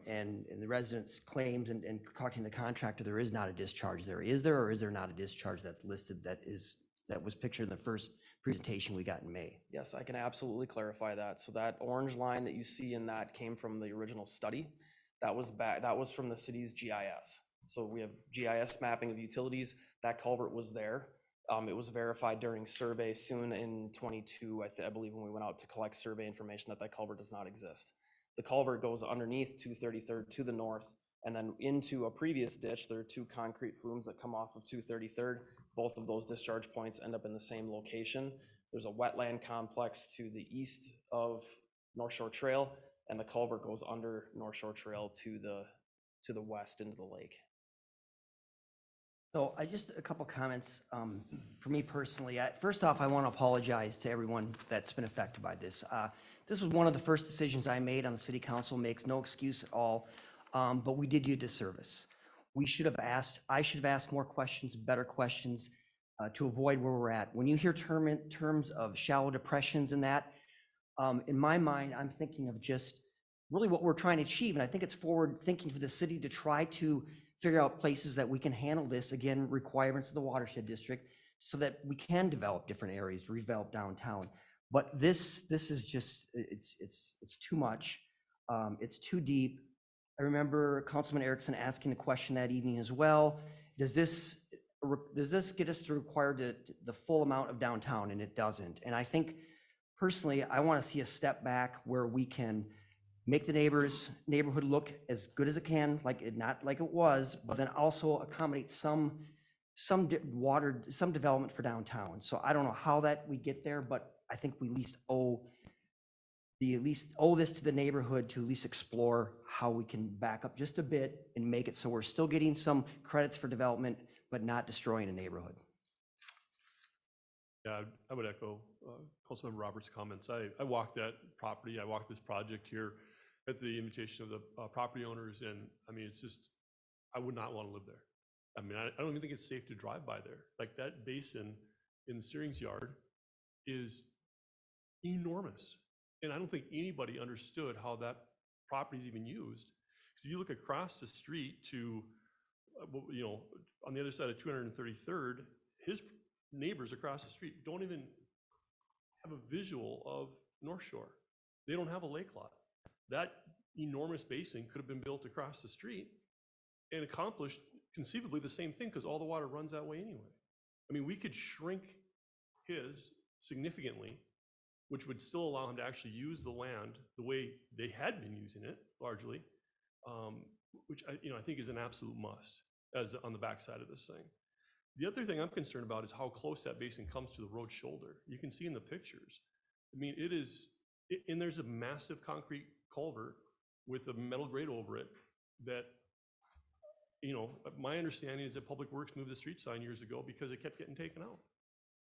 and the residents claims and talking to the contractor, there is not a discharge there. Is there, or is there not a discharge that's listed that was pictured in the first presentation we got in May? Yes, I can absolutely clarify that. So that orange line that you see in that came from the original study. That was from the city's GIS. So we have GIS mapping of utilities. That culvert was there. It was verified during survey soon in 22, I believe, when we went out to collect survey information that culvert does not exist. The culvert goes underneath 233rd to the north and then into a previous ditch. There are two concrete flumes that come off of 233rd. Both of those discharge points end up in the same location. There's a wetland complex to the east of North Shore Trail, and the culvert goes under North Shore Trail to the west into the lake. So just a couple comments for me personally. First off, I want to apologize to everyone that's been affected by this. This was one of the first decisions I made on the city council, makes no excuse at all, but we did you a disservice. I should have asked more questions, better questions to avoid where we're at. When you hear terms of shallow depressions and that, in my mind, I'm thinking of just really what we're trying to achieve. And I think it's forward thinking for the city to try to figure out places that we can handle this, again, requirements of the watershed district, so that we can develop different areas, redevelop downtown. But this is just, it's too much. It's too deep. I remember Councilman Erickson asking the question that evening as well. Does this get us to require the full amount of downtown? And it doesn't. And I think personally, I want to see a step back where we can make the neighborhood look as good as it can, not like it was, but then also accommodate some development for downtown. So I don't know how that we get there, but I think we at least owe this to the neighborhood to at least explore how we can back up just a bit and make it so we're still getting some credits for development, but not destroying a neighborhood. Yeah, I would echo Councilmember Roberts' comments. I walked that property, I walked this project here at the invitation of the property owners, and I mean, it's just, I would not want to live there. I mean, I don't even think it's safe to drive by there. Like, that basin in the Searing's yard is enormous. And I don't think anybody understood how that property is even used. Because if you look across the street to, you know, on the other side of 233rd, his neighbors across the street don't even have a visual of North Shore. They don't have a lake lot. That enormous basin could have been built across the street and accomplished conceivably the same thing, because all the water runs that way anyway. I mean, we could shrink his significantly, which would still allow him to actually use the land the way they had been using it largely, which I think is an absolute must as on the backside of this thing. The other thing I'm concerned about is how close that basin comes to the road shoulder. You can see in the pictures. I mean, it is, and there's a massive concrete culvert with a metal grate over it that, you know, my understanding is that Public Works moved the street sign years ago because it kept getting taken out.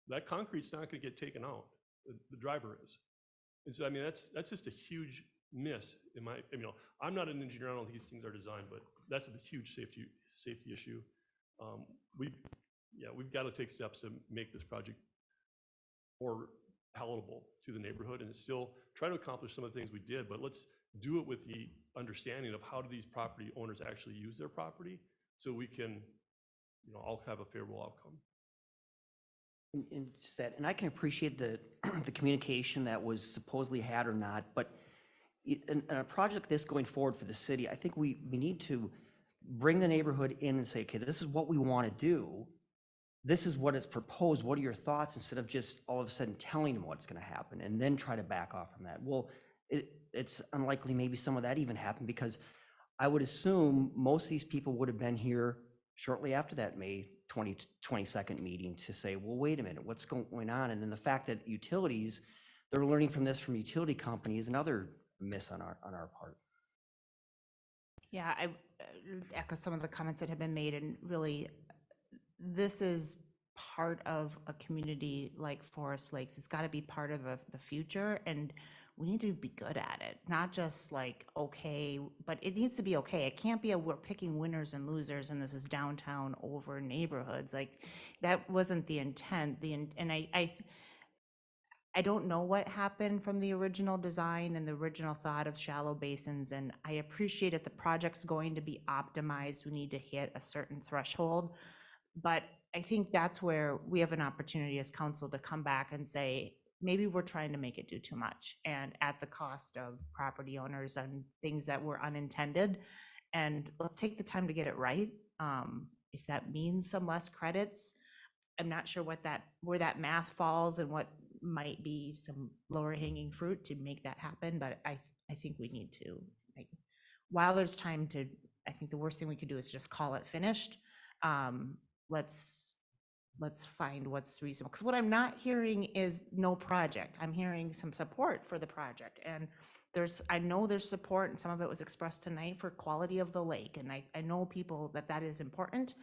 That concrete's not going to get taken out. The driver is. And so, I mean, that's just a huge miss in my, I'm not an engineer, I don't know how these things are designed, but that's a huge safety issue. We've got to take steps to make this project more palatable to the neighborhood and still try to accomplish some of the things we did, but let's do it with the understanding of how do these property owners actually use their property so we can, all have a favorable outcome. And just that, and I can appreciate the, the communication that was supposedly had or not, but in a project this going forward for the city, I think we need to bring the neighborhood in and say, okay, this is what we want to do. This is what is proposed. What are your thoughts? Instead of just all of a sudden telling them what's going to happen and then try to back off from that. Well, it's unlikely maybe some of that even happened, because I would assume most of these people would have been here shortly after that May 22nd meeting to say, well, wait a minute, what's going on? And then the fact that utilities, they're learning from this from utility companies, another miss on our part. Yeah, I echo some of the comments that have been made, and really, this is part of a community like Forest Lakes. It's got to be part of the future, and we need to be good at it, not just like, okay, but it needs to be okay. It can't be we're picking winners and losers, and this is downtown over neighborhoods. Like, that wasn't the intent. And I don't know what happened from the original design and the original thought of shallow basins, and I appreciate it. The project's going to be optimized. We need to hit a certain threshold, but I think that's where we have an opportunity as council to come back and say, maybe we're trying to make it do too much and at the cost of property owners and things that were unintended. And let's take the time to get it right. If that means some less credits, I'm not sure where that math falls and what might be some lower hanging fruit to make that happen. But I think we need to, while there's time to, I think the worst thing we could do is just call it finished. Let's find what's reasonable. Because what I'm not hearing is no project. I'm hearing some support for the project. And I know there's support, and some of it was expressed tonight, for quality of the lake. And I know people that is important.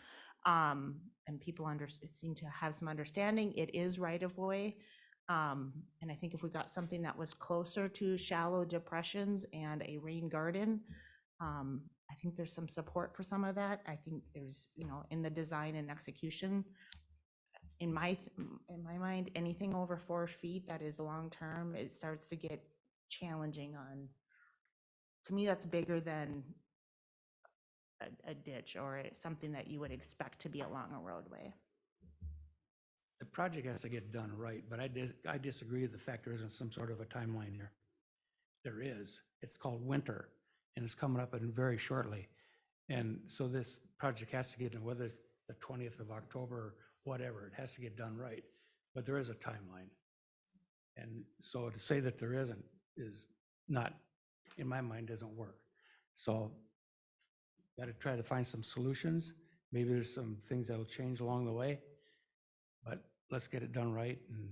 And people seem to have some understanding. It is right of way. And I think if we got something that was closer to shallow depressions and a rain garden, I think there's some support for some of that. I think there's, in the design and execution, in my mind, anything over 4 feet that is long-term, it starts to get challenging on, to me, that's bigger than a ditch or something that you would expect to be along a roadway. The project has to get done right, but I disagree with the fact there isn't some sort of a timeline here. There is. It's called winter, and it's coming up in very shortly. And so this project has to get done, whether it's the 20th of October or whatever, it has to get done right. But there is a timeline. And so to say that there isn't is not, in my mind, doesn't work. So got to try to find some solutions. Maybe there's some things that'll change along the way, but let's get it done right, and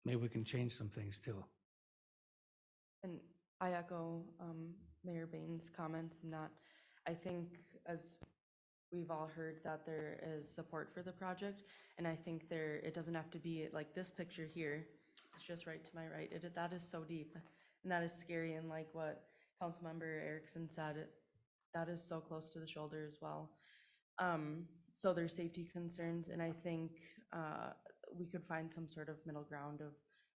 maybe we can change some things too. And I echo Mayor Bain's comments in that I think, as we've all heard, that there is support for the project, and I think it doesn't have to be like this picture here. It's just right to my right. That is so deep, and that is scary. And like what Councilmember Erickson said, that is so close to the shoulder as well. So there's safety concerns, and I think we could find some sort of middle ground of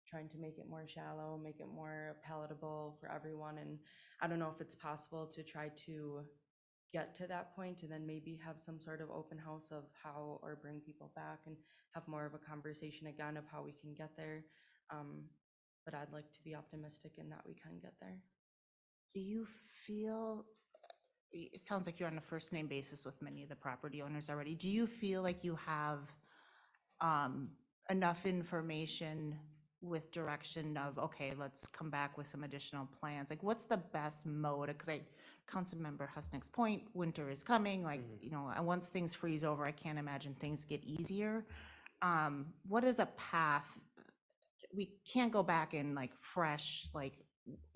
trying to make it more shallow, make it more palatable for everyone. And I don't know if it's possible to try to get to that point and then maybe have some sort of open house of how, or bring people back and have more of a conversation again of how we can get there. But I'd like to be optimistic in that we can get there. Do you feel, it sounds like you're on a first name basis with many of the property owners already. Do you feel like you have enough information with direction of, okay, let's come back with some additional plans? Like, what's the best mode? Because Councilmember Husnick's point, winter is coming, like, and once things freeze over, I can't imagine things get easier. What is a path? We can't go back and like fresh,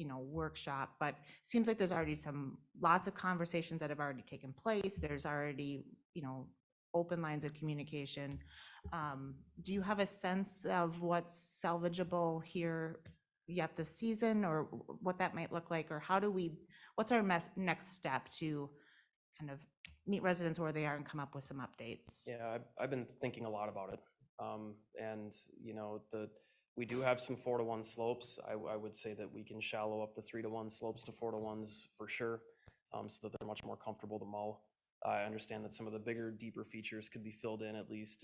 workshop, but seems like there's already lots of conversations that have already taken place. There's already, open lines of communication. Do you have a sense of what's salvageable here yet this season, or what that might look like, or how do we, what's our next step to kind of meet residents where they are and come up with some updates? Yeah, I've been thinking a lot about it. And, you know, we do have some 4-to-1 slopes. I would say that we can shallow up the 3-to-1 slopes to 4-to-1s for sure, so that they're much more comfortable to mow. I understand that some of the bigger, deeper features could be filled in, at least,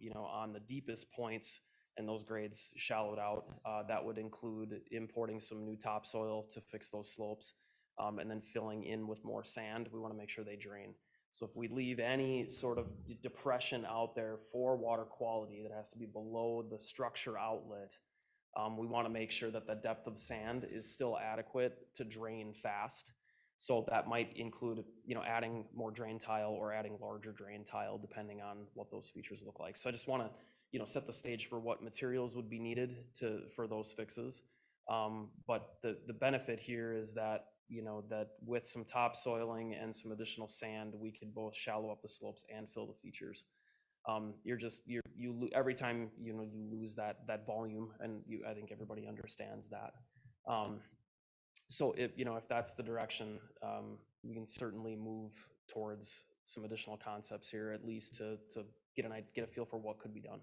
you know, on the deepest points and those grades shallowed out. That would include importing some new topsoil to fix those slopes, and then filling in with more sand. We want to make sure they drain. So if we leave any sort of depression out there for water quality that has to be below the structure outlet, we want to make sure that the depth of sand is still adequate to drain fast. So that might include, you know, adding more drain tile or adding larger drain tile, depending on what those features look like. So I just want to, you know, set the stage for what materials would be needed for those fixes. But the benefit here is that, you know, that with some topsoiling and some additional sand, we could both shallow up the slopes and fill the features. Every time, you know, you lose that volume, and I think everybody understands that. So if, you know, if that's the direction, we can certainly move towards some additional concepts here, at least to get a feel for what could be done.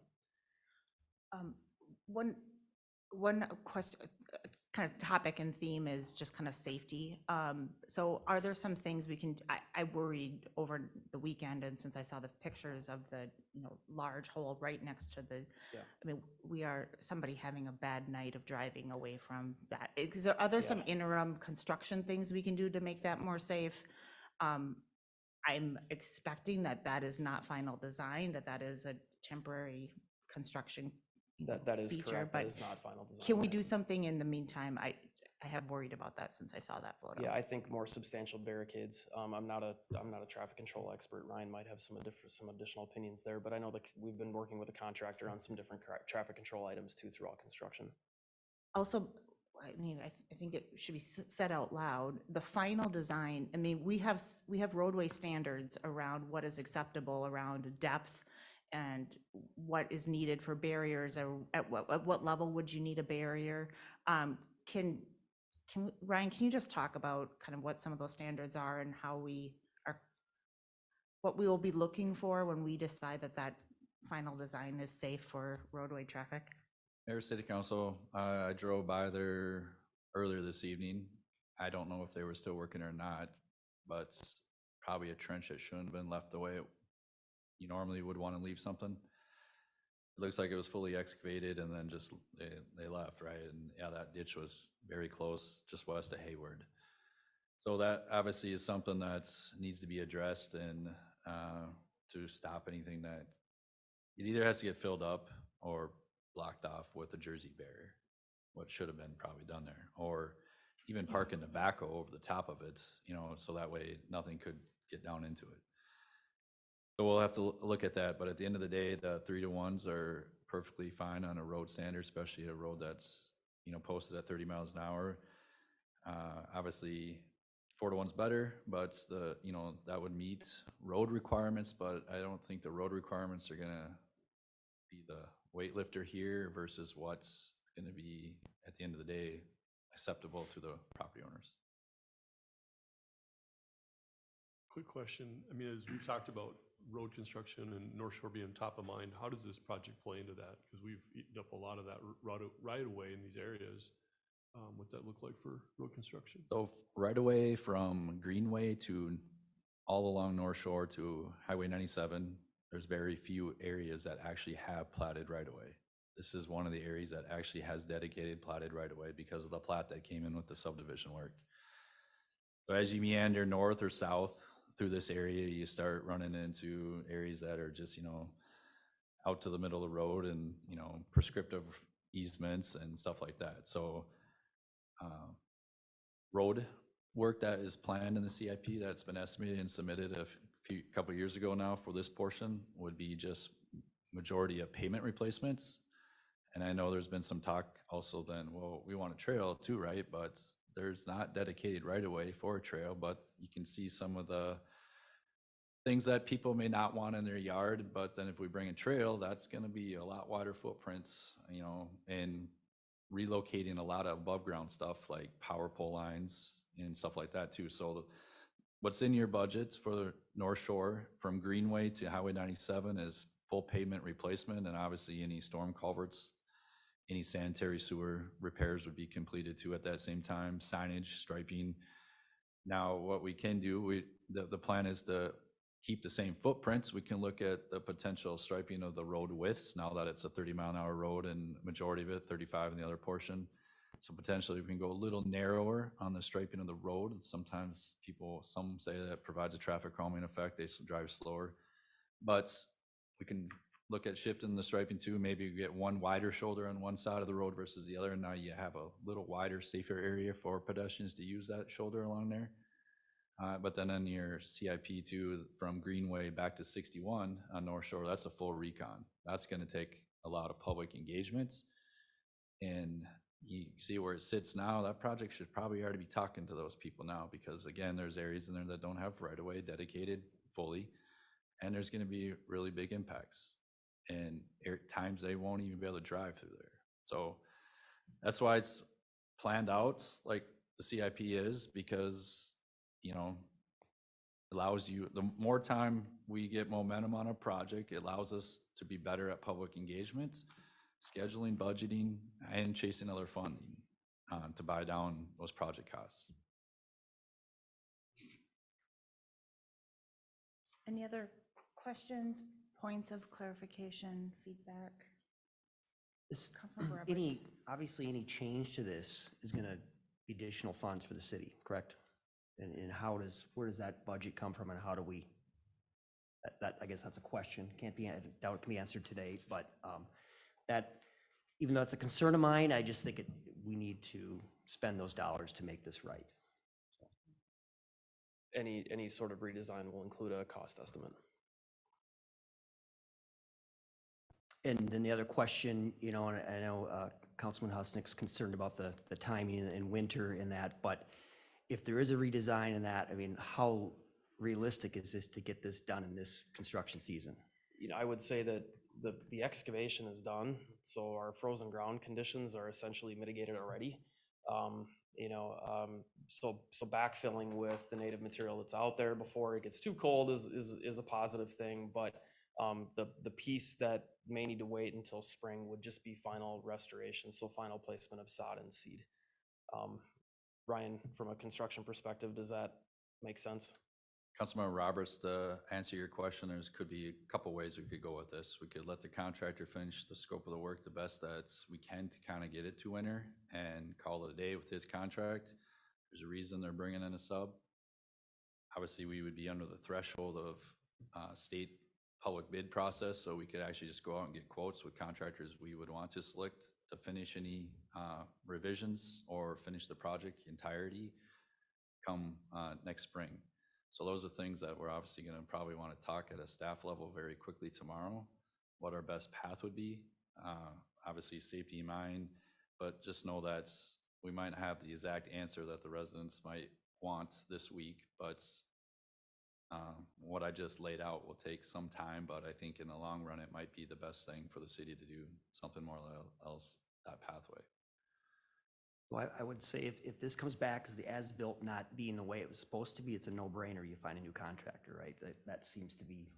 One question, kind of topic and theme is just kind of safety. So are there some things we can, I worried over the weekend, and since I saw the pictures of the, you know, large hole right next to the, I mean, somebody having a bad night of driving away from that. Are there some interim construction things we can do to make that more safe? I'm expecting that is not final design, that is a temporary construction That is feature, correct. but That is not final design. can we do something in the meantime? I have worried about that since I saw that photo. Yeah, I think more substantial barricades. I'm not a traffic control expert. Ryan might have some additional opinions there, but I know that we've been working with a contractor on some different traffic control items too throughout construction. Also, I mean, I think it should be said out loud, the final design, I mean, we have roadway standards around what is acceptable around depth and what is needed for barriers, or at what level would you need a barrier? Ryan, can you just talk about kind of what some of those standards are and what we will be looking for when we decide that final design is safe for roadway traffic? Mayor, City Council, I drove by there earlier this evening. I don't know if they were still working or not, but probably a trench that shouldn't have been left the way you normally would want to leave something. It looks like it was fully excavated and then just they left, right? And yeah, that ditch was very close, just west of Hayward. So that obviously is something that needs to be addressed, and to stop anything that it either has to get filled up or blocked off with a Jersey barrier, what should have been probably done there, or even parking tobacco over the top of it, you know, so that way nothing could get down into it. So we'll have to look at that, but at the end of the day, the 3-to-1s are perfectly fine on a road standard, especially a road that's, you know, posted at 30 miles an hour. Obviously 4-to-1's better, but you know, that would meet road requirements, but I don't think the road requirements are gonna be the weightlifter here versus what's gonna be, at the end of the day, acceptable to the property owners. Quick question. I mean, as we've talked about road construction and North Shore being top of mind, how does this project play into that? Because we've eaten up a lot of that right away in these areas. What's that look like for road construction? So right away from Greenway to all along North Shore to Highway 97, there's very few areas that actually have platted right away. This is one of the areas that actually has dedicated platted right away because of the plat that came in with the subdivision work. So as you meander north or south through this area, you start running into areas that are just, you know, out to the middle of the road and, you know, prescriptive easements and stuff like that. So road work that is planned in the CIP that's been estimated and submitted a couple years ago now for this portion would be just majority of pavement replacements. And I know there's been some talk also then, well, we want a trail too, right? But there's not dedicated right away for a trail, but you can see some of the things that people may not want in their yard. But then if we bring a trail, that's going to be a lot wider footprints, you know, and relocating a lot of above ground stuff like power pole lines and stuff like that too. So what's in your budget for the North Shore from Greenway to Highway 97 is full pavement replacement, and obviously any storm culverts, any sanitary sewer repairs would be completed too at that same time, signage, striping. Now, what we can do, the plan is to keep the same footprints. We can look at the potential striping of the road widths now that it's a 30-mile-an-hour road and majority of it 35 in the other portion. So potentially we can go a little narrower on the striping of the road. Sometimes some say that provides a traffic calming effect. They drive slower, but we can look at shifting the striping too. Maybe you get one wider shoulder on one side of the road versus the other. And now you have a little wider, safer area for pedestrians to use that shoulder along there. But then on your CIP too, from Greenway back to 61 on North Shore, that's a full recon. That's going to take a lot of public engagements. And you see where it sits now, that project should probably already be talking to those people now, because again, there's areas in there that don't have right of way dedicated fully. And there's going to be really big impacts. And times they won't even be able to drive through there. So that's why it's planned out like the CIP is, because, you know, allows you, the more time we get momentum on a project, it allows us to be better at public engagement, scheduling, budgeting, and chasing other funding to buy down those project costs. Any other questions, points of clarification, feedback? Councilmember Roberts. Obviously, any change to this is going to be additional funds for the city, correct? And where does that budget come from, and how do we, I guess that's a question, doubt it can be answered today, but that, even though it's a concern of mine, I just think we need to spend those dollars to make this right. Any sort of redesign will include a cost estimate. And then the other question, you know, and I know Councilman Husnick's concerned about the timing and winter in that, but if there is a redesign in that, I mean, how realistic is this to get this done in this construction season? You know, I would say that the excavation is done, so our frozen ground conditions are essentially mitigated already. So backfilling with the native material that's out there before it gets too cold is a positive thing, but the piece that may need to wait until spring would just be final restoration, so final placement of sod and seed. Ryan, from a construction perspective, does that make sense? Councilmember Roberts, to answer your question, could be a couple ways we could go with this. We could let the contractor finish the scope of the work the best that we can to kind of get it to winter and call it a day with his contract. There's a reason they're bringing in a sub. Obviously, we would be under the threshold of state public bid process, so we could actually just go out and get quotes with contractors we would want to select to finish any revisions or finish the project entirety come next spring. So those are things that we're obviously going to probably want to talk at a staff level very quickly tomorrow, what our best path would be. Obviously safety in mind, but just know that we might have the exact answer that the residents might want this week, but what I just laid out will take some time, but I think in the long run, it might be the best thing for the city to do something more else, that pathway. Well, I would say if this comes back as the as-built not being the way it was supposed to be, it's a no-brainer. You find a new contractor, right? That seems to be,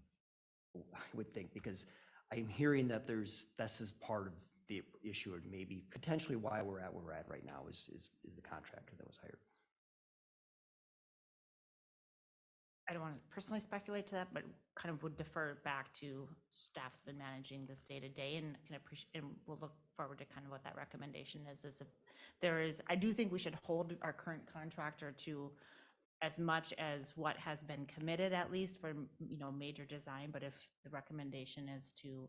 I would think, because I'm hearing that this is part of the issue, or maybe potentially why we're at where we're at right now is the contractor that was hired. I don't want to personally speculate to that, but kind of would defer back to staff's been managing this day to day, and can appreciate, and we'll look forward to kind of what that recommendation is if there is, I do think we should hold our current contractor to as much as what has been committed, at least for, you know, major design, but if the recommendation is to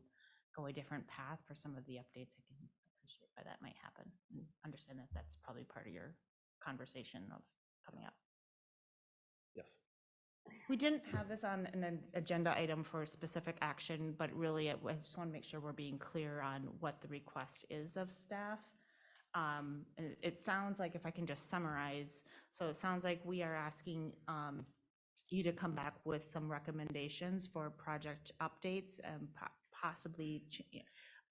go a different path for some of the updates, I can appreciate why that might happen and understand that that's probably part of your conversation of coming up. Yes. We didn't have this on an agenda item for specific action, but really I just want to make sure we're being clear on what the request is of staff. It sounds like, if I can just summarize, so it sounds like we are asking you to come back with some recommendations for project updates and possibly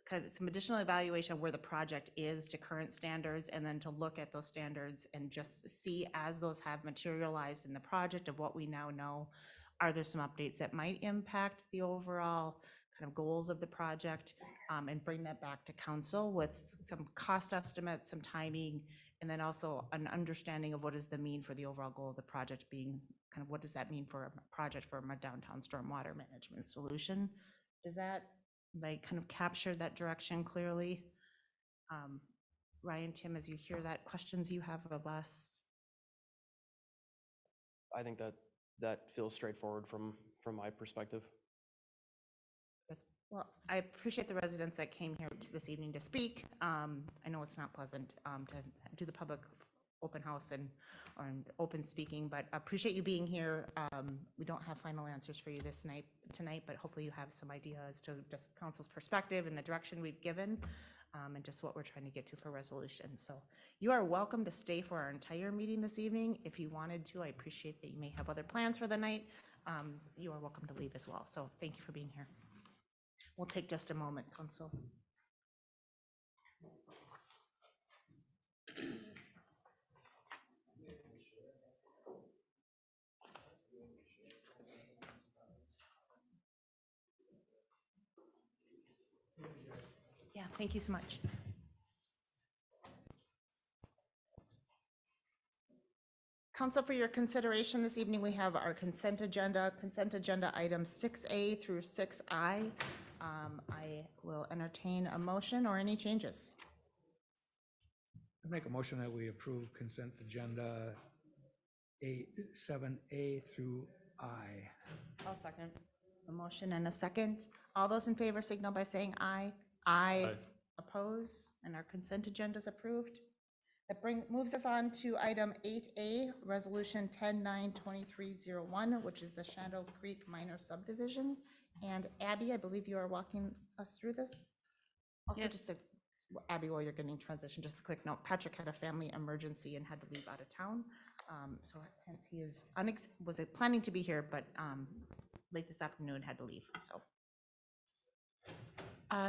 kind of some additional evaluation of where the project is to current standards, and then to look at those standards and just see as those have materialized in the project of what we now know, are there some updates that might impact the overall kind of goals of the project, and bring that back to council with some cost estimates, some timing, and then also an understanding of what does that mean for the overall goal of the project being, kind of what does that mean for a project for a downtown stormwater management solution? Is that, like, kind of captured that direction clearly? Ryan, Tim, as you hear that, questions you have of us? I think that feels straightforward from my perspective. Good. Well, I appreciate the residents that came here this evening to speak. I know it's not pleasant to do the public open house or open speaking, but I appreciate you being here. We don't have final answers for you tonight, but hopefully you have some idea as to just council's perspective and the direction we've given, and just what we're trying to get to for resolution. So you are welcome to stay for our entire meeting this evening. If you wanted to, I appreciate that you may have other plans for the night. You are welcome to leave as well. So thank you for being here. We'll take just a moment, council. Yeah, thank you so much. Council, for your consideration this evening, we have our consent agenda items 6A through 6I. I will entertain a motion or any changes. I make a motion that we approve consent agenda 7A through I. I'll second. A motion and a second. All those in favor signal by saying aye. Aye. Oppose, and our consent agenda is approved. That moves us on to item 8A, Resolution 10-9-2301, which is the Shadow Creek Minor Subdivision. And Abby, I believe you are walking us through this. Also, Yes. Abby, while you're getting transition, just a quick note, Patrick had a family emergency and had to leave out of town. So hence he is was planning to be here, but late this afternoon had to leave, so.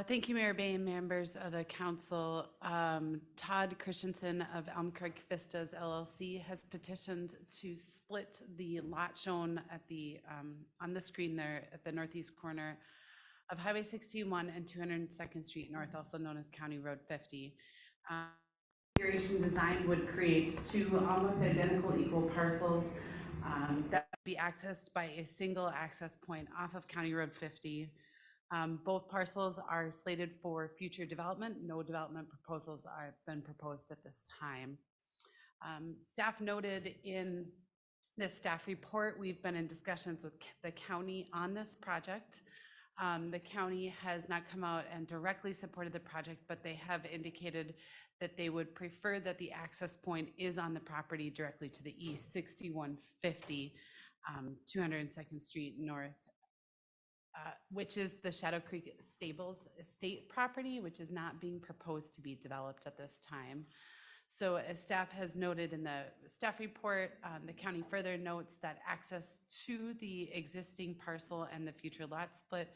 Thank you, Mayor Bay and members of the council. Todd Christensen of Elm Creek Vistas LLC has petitioned to split the lot shown at the on the screen there at the northeast corner of Highway 61 and 202nd Street North, also known as County Road 50. Configuration design would create two almost identical equal parcels that would be accessed by a single access point off of County Road 50. Both parcels are slated for future development. No development proposals have been proposed at this time. Staff noted in the staff report, we've been in discussions with the county on this project. The county has not come out and directly supported the project, but they have indicated that they would prefer that the access point is on the property directly to the east, 6150 202nd Street North, which is the Shadow Creek Stables estate property, which is not being proposed to be developed at this time. So as staff has noted in the staff report, the county further notes that access to the existing parcel and the future lot split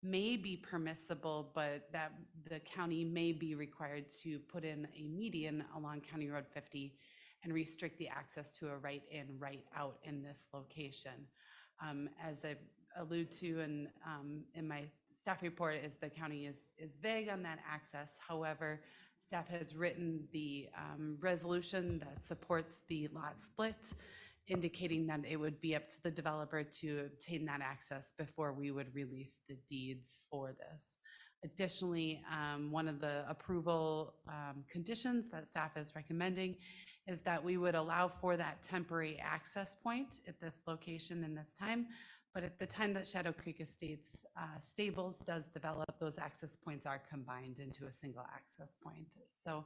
may be permissible, but that the county may be required to put in a median along County Road 50 and restrict the access to a right in, right out in this location. As I allude to in my staff report, is the county is vague on that access. However, staff has written the resolution that supports the lot split, indicating that it would be up to the developer to obtain that access before we would release the deeds for this. Additionally, one of the approval conditions that staff is recommending is that we would allow for that temporary access point at this location in this time. But at the time that Shadow Creek Estates Stables does develop, those access points are combined into a single access point. So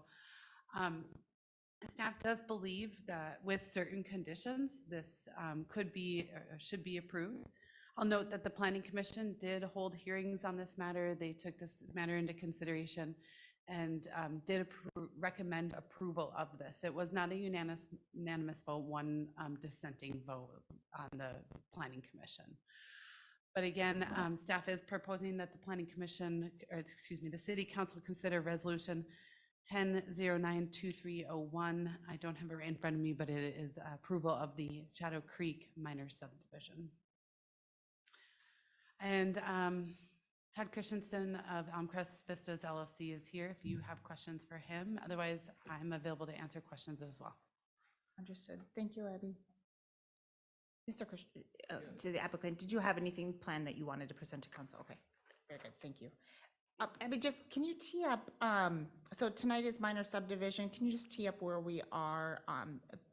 staff does believe that with certain conditions, this could be or should be approved. I'll note that the Planning Commission did hold hearings on this matter. They took this matter into consideration and did recommend approval of this. It was not a unanimous vote, one dissenting vote on the Planning Commission. But again, staff is proposing that the planning commission, or excuse me, the city council consider resolution 10092301. I don't have it right in front of me, but it is approval of the Shadow Creek minor subdivision. And Todd Christensen of Elmcrest Vistas LLC is here if you have questions for him. Otherwise, I'm available to answer questions as well. Understood. Thank you, Abby. Mr. To the applicant, did you have anything planned that you wanted to present to council? Okay, very good, thank you. Abby, just, can you tee up, so tonight is minor subdivision, can you just tee up where we are,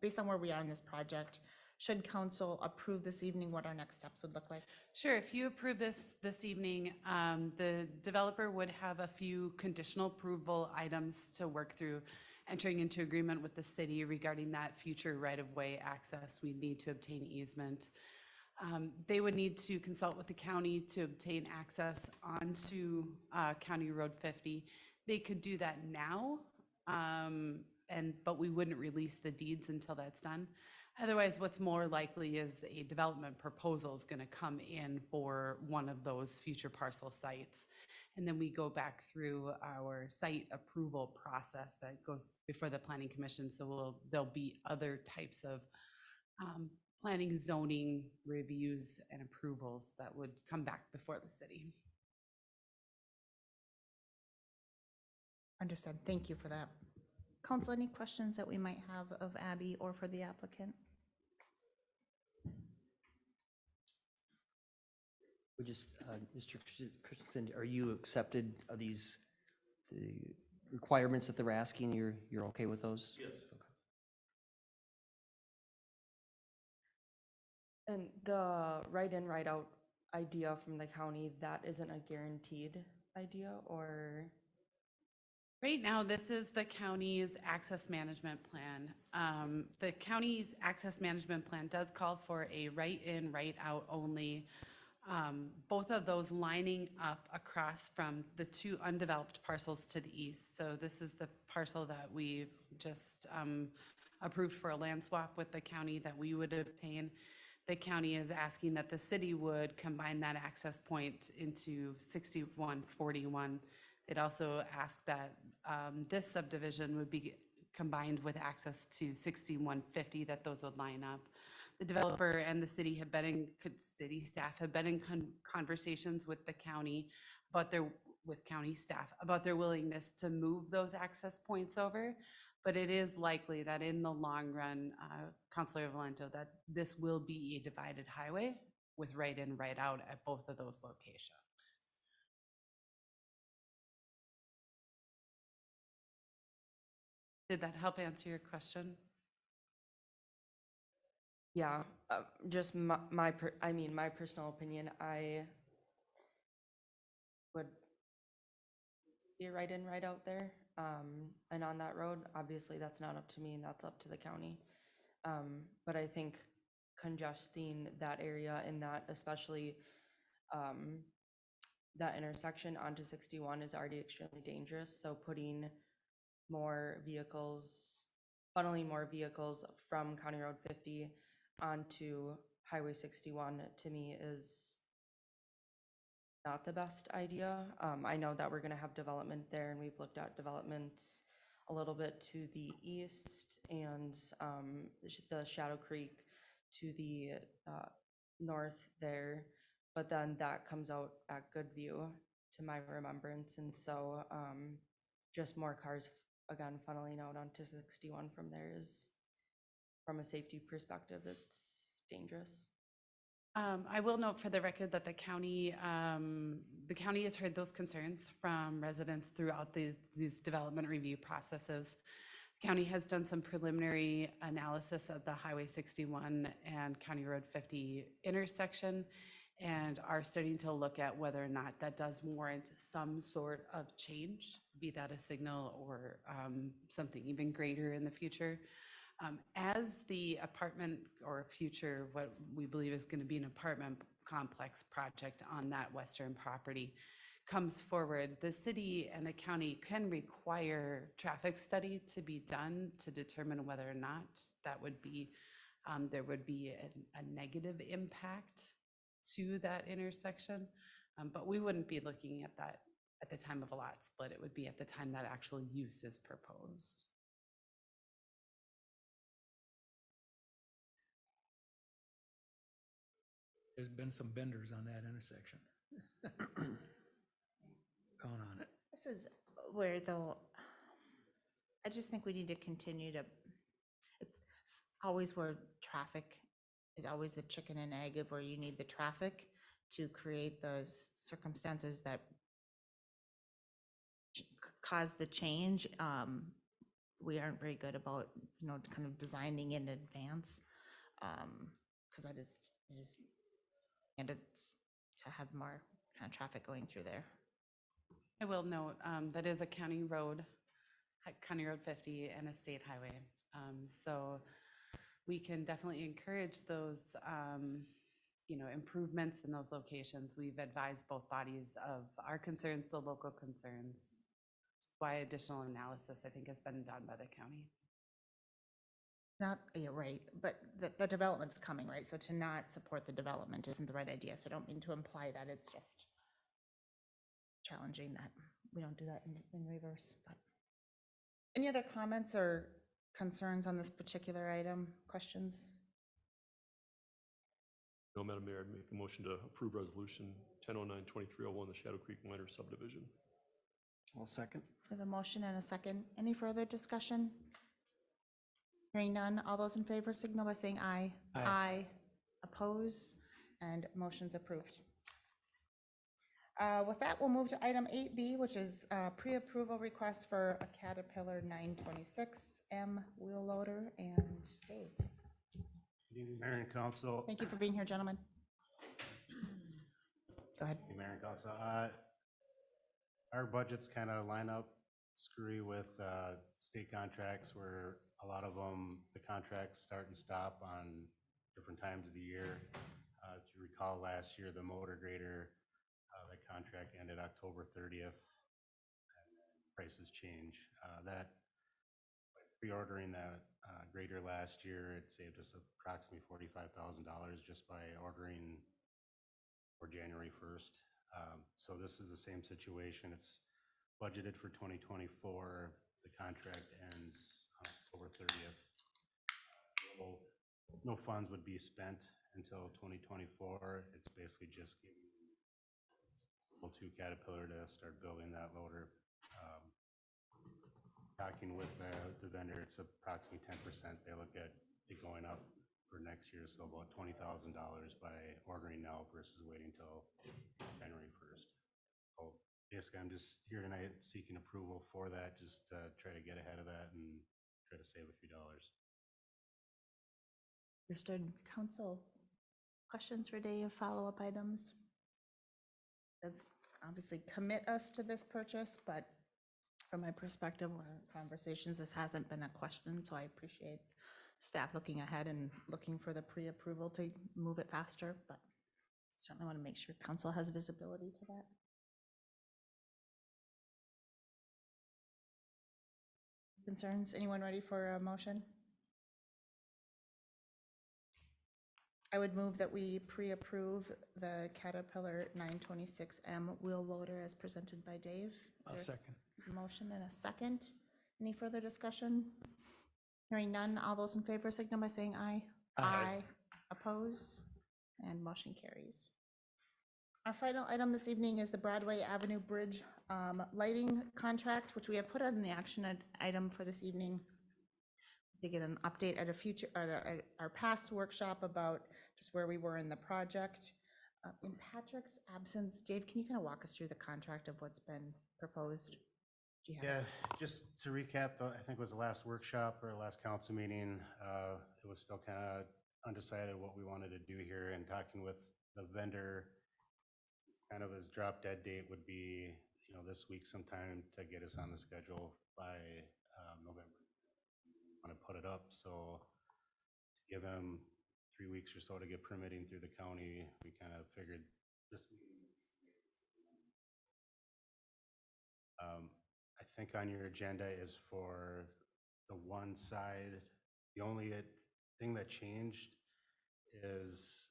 based on where we are in this project? Should council approve this evening, what our next steps would look like? Sure, if you approve this evening, the developer would have a few conditional approval items to work through, entering into agreement with the city regarding that future right-of-way access. We need to obtain easement. They would need to consult with the county to obtain access onto County Road 50. They could do that now, but we wouldn't release the deeds until that's done. Otherwise, what's more likely is a development proposal is going to come in for one of those future parcel sites. And then we go back through our site approval process that goes before the planning commission. So there'll be other types of planning, zoning reviews and approvals that would come back before the city. Understood, thank you for that. Council, any questions that we might have of Abby or for the applicant? We just, Mr. Christensen, are you accepted of the requirements that they're asking? You're okay with those? Yes. Okay. And the write-in, write-out idea from the county, that isn't a guaranteed idea, or? Right now, this is the county's access management plan. The county's access management plan does call for a write-in, write-out only. Both of those lining up across from the two undeveloped parcels to the east. So this is the parcel that we just approved for a land swap with the county that we would obtain. The county is asking that the city would combine that access point into 6141. It also asked that this subdivision would be combined with access to 6150, that those would line up. The developer and the city have been in, city staff have been in conversations with the county about with county staff about their willingness to move those access points over. But it is likely that in the long run, Councilor Valento, that this will be a divided highway with right in, right out at both of those locations. Did that help answer your question? Yeah, just my personal opinion, I would see a write-in, write-out there. And on that road, obviously that's not up to me and that's up to the county. But I think congesting that area and that especially that intersection onto 61 is already extremely dangerous. So putting more vehicles, funneling more vehicles from County Road 50 onto Highway 61 to me is not the best idea. I know that we're going to have development there, and we've looked at developments a little bit to the east and the Shadow Creek to the north there, but then that comes out at Goodview to my remembrance, and so just more cars again funneling out onto 61 from there is, from a safety perspective, it's dangerous. I will note for the record that the county has heard those concerns from residents throughout these development review processes. The county has done some preliminary analysis of the Highway 61 and County Road 50 intersection and are starting to look at whether or not that does warrant some sort of change, be that a signal or something even greater in the future. As the apartment or future, what we believe is going to be an apartment complex project on that western property comes forward, the city and the county can require traffic study to be done to determine whether or not that would be, there would be a negative impact to that intersection. But we wouldn't be looking at that at the time of a lot split. It would be at the time that actual use is proposed. There's been some benders on that intersection. Count on it. This is where though, I just think we need to continue to, it's always where traffic is always the chicken and egg of where you need the traffic to create those circumstances that cause the change. We aren't very good about, kind of designing in advance. Cause and it's to have more kind of traffic going through there. I will note, that is a county road, County Road 50 and a state highway. So we can definitely encourage those, improvements in those locations. We've advised both bodies of our concerns, the local concerns. Why additional analysis, I think, has been done by the county. You're right, but the development's coming, right? So to not support the development isn't the right idea. So I don't mean to imply that, it's just challenging that we don't do that in reverse. But any other comments or concerns on this particular item? Questions? No, Madam Mayor, I'd make a motion to approve resolution 1009-2301, the Shadow Creek Minor Subdivision. I'll second. We have a motion and a second. Any further discussion? Hearing none, all those in favor signal by saying aye. Aye. Oppose, and motion's approved. With that, we'll move to item 8B, which is pre-approval request for a Caterpillar 926M wheel loader. And Dave. Good evening, Mayor and Council. Thank you for being here, gentlemen. Go ahead. Hey, Mayor and Council. Our budgets kind of line up screwy with state contracts where a lot of them, the contracts start and stop on different times of the year. If you recall last year, the motor grader, the contract ended October 30th. And prices change. By pre-ordering that grader last year, it saved us approximately $45,000 just by ordering for January 1st. So this is the same situation. It's budgeted for 2024. The contract ends on October 30th. No funds would be spent until 2024. It's basically just giving to Caterpillar to start building that loader. Talking with the vendor, it's approximately 10%. They look at it going up for next year, so about $20,000 by ordering now versus waiting till January 1st. So basically, I'm just here tonight seeking approval for that, just to try to get ahead of that and try to save a few dollars. Understood. Council, questions for Dave, follow-up items? Does obviously commit us to this purchase, but from my perspective, our conversations, this hasn't been a question, so I appreciate staff looking ahead and looking for the pre-approval to move it faster, but certainly want to make sure council has visibility to that. Concerns? Anyone ready for a motion? I would move that we pre-approve the Caterpillar 926M wheel loader as presented by Dave. I'll second. A motion and a second. Any further discussion? Hearing none, all those in favor signal by saying aye. Aye. Oppose, and motion carries. Our final item this evening is the Broadway Avenue Bridge lighting contract, which we have put on the action item for this evening. To get an update at a future, at our past workshop about just where we were in the project. In Patrick's absence, Dave, can you kind of walk us through the contract of what's been proposed? Do you have Yeah, just to recap, I think it was the last workshop or last council meeting, it was still kind of undecided what we wanted to do here, and talking with the vendor, kind of his drop dead date would be, this week sometime to get us on the schedule by November. Want to put it up, so to give him 3 weeks or so to get permitting through the county, we kind of figured this meeting. I think on your agenda is for the one side. The only thing that changed is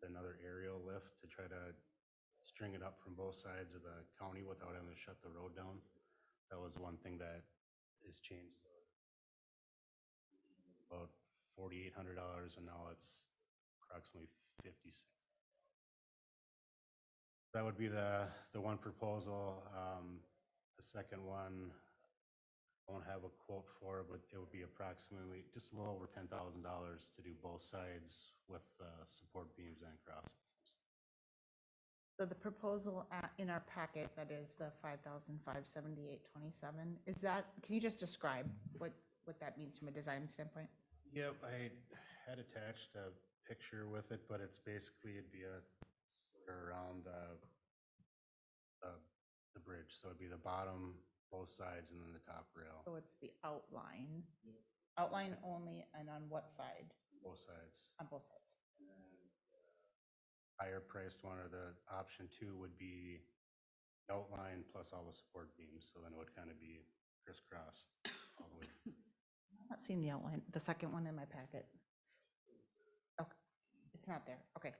another aerial lift to try to string it up from both sides of the county without having to shut the road down. That was one thing that is changed. About $4,800, and now it's approximately 56. That would be the one proposal. The second one, I won't have a quote for, but it would be approximately just a little over $10,000 to do both sides with support beams and cross beams. So the proposal in our packet, that is the $5,578.27, is that, can you just describe what that means from a design standpoint? Yep, I had attached a picture with it, but it's basically, it'd be around the bridge. So it'd be the bottom, both sides, and then the top rail, So it's the outline. Outline only, and on what side? both sides. On both sides. Higher priced one, or the option 2 would be outline plus all the support beams. So then it would kind of be crisscrossed all the way. I'm not seeing the outline, the second one in my packet. Okay, it's not there. Okay.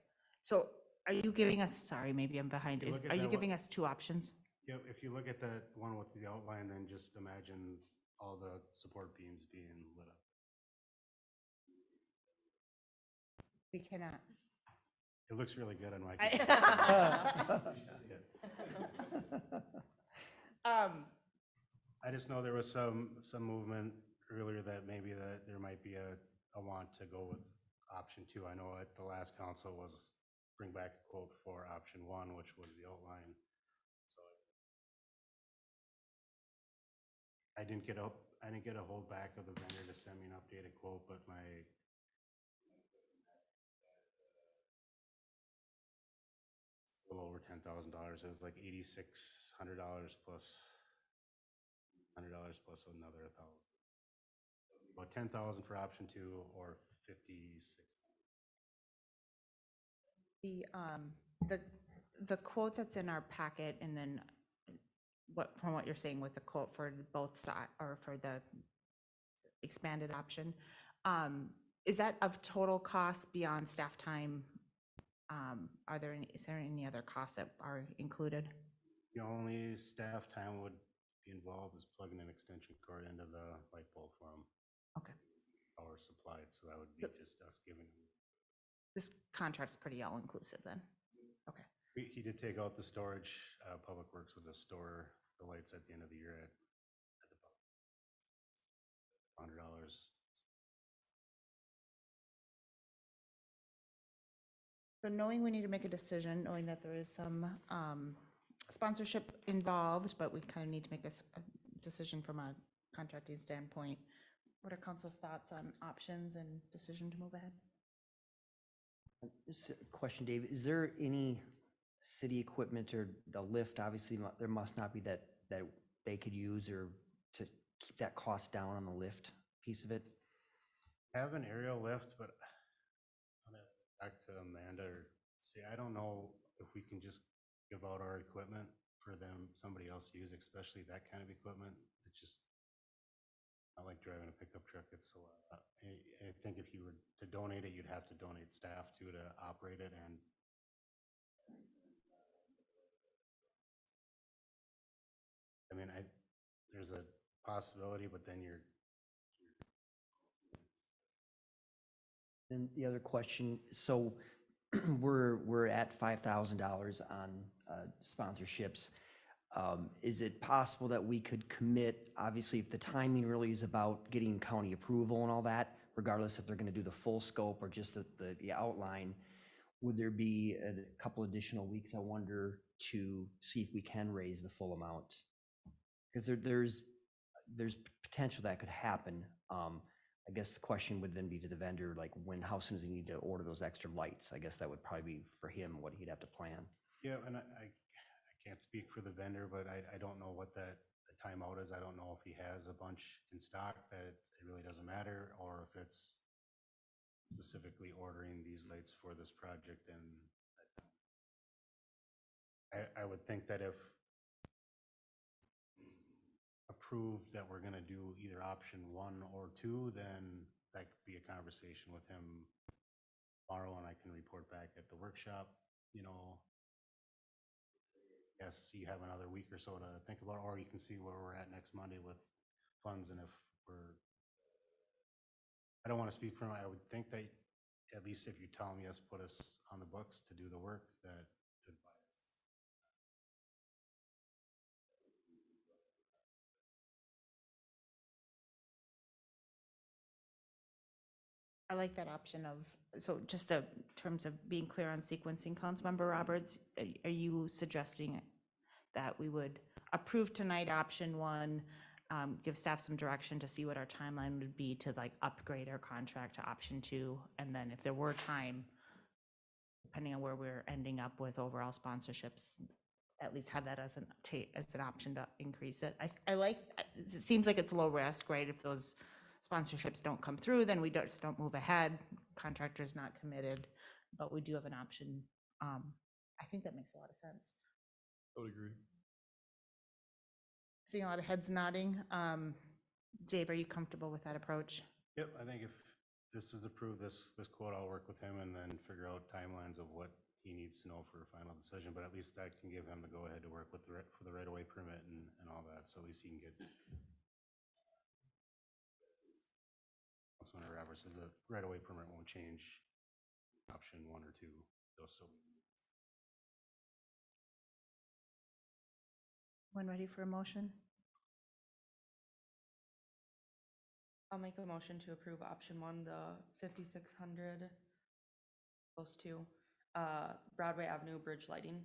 So are you giving us, sorry, maybe I'm behind. If you look at Are you that giving us two options? Yep, if you look at the one with the outline, then just imagine all the support beams being lit up. We cannot. It looks really good on my. I just know there was some movement earlier that maybe that there might be a want to go with option 2. I know at the last council was bring back a quote for option 1, which was the outline. So I didn't get a hold back of the vendor to send me an updated quote, but my a little over $10,000. It was like $8,600 plus $100 plus another 1,000. About 10,000 for option 2, or 56. The quote that's in our packet, and then from what you're saying with the quote for both side, or for the expanded option, is that of total cost beyond staff time? Is there any other costs that are included? The only staff time would be involved is plugging an extension cord into the light bulb for them. Okay. Power supplied, so that would be just us giving them. This contract's pretty all-inclusive then? Okay. He did take out the storage. Public Works would just store the lights at the end of the year at the $100. So knowing we need to make a decision, knowing that there is some sponsorship involved, but we kind of need to make a decision from a contracting standpoint, what are council's thoughts on options and decision to move ahead? This question, Dave, is there any city equipment or the lift, obviously there must not be, that they could use or to keep that cost down on the lift piece of it? Have an aerial lift, but I'm gonna back to Amanda or see, I don't know if we can just give out our equipment for somebody else to use, especially that kind of equipment. It's just, I like driving a pickup truck. It's a lot. I think if you were to donate it, you'd have to donate staff to operate it, and I mean, there's a possibility, but then Then the other question, so we're at $5,000 on sponsorships. Is it possible that we could commit, obviously, if the timing really is about getting county approval and all that, regardless if they're going to do the full scope or just the outline, would there be a couple additional weeks, I wonder, to see if we can raise the full amount? Because there's potential that could happen. I guess the question would then be to the vendor, like how soon does he need to order those extra lights? I guess that would probably be for him what he'd have to plan. yeah, and I can't speak for the vendor, but I don't know what the timeout is. I don't know if he has a bunch in stock that it really doesn't matter, or if it's specifically ordering these lights for this project. And I would think that if approved that we're gonna do either option 1 or 2, then that could be a conversation with him tomorrow, and I can report back at the workshop, you know. Yes, you have another week or so to think about, or you can see where we're at next Monday with funds, and if we're, I don't want to speak for him, I would think that at least if you tell him, yes, put us on the books to do the work, that could buy us. I like that option of, so just in terms of being clear on sequencing, Councilmember Roberts, are you suggesting that we would approve tonight option one, give staff some direction to see what our timeline would be to like upgrade our contract to option two, and then if there were time, depending on where we're ending up with overall sponsorships, at least have that as an option to increase it. I like, it seems like it's low risk, right? If those sponsorships don't come through, then we just don't move ahead. Contractor's not committed, but we do have an option. I think that makes a lot of sense. I would agree. Seeing a lot of heads nodding. Dave, are you comfortable with that approach? Yep, I think if this is approved, this quote, I'll work with him and then figure out timelines of what he needs to know for a final decision, but at least that can give him the go-ahead to work with for the right-of-way permit and all that, so at least he can get. Councilmember Roberts says the right-of-way permit won't change option one or two, they'll still be. When ready for a motion? I'll make a motion to approve option one, the 5600 close to Broadway Avenue bridge lighting.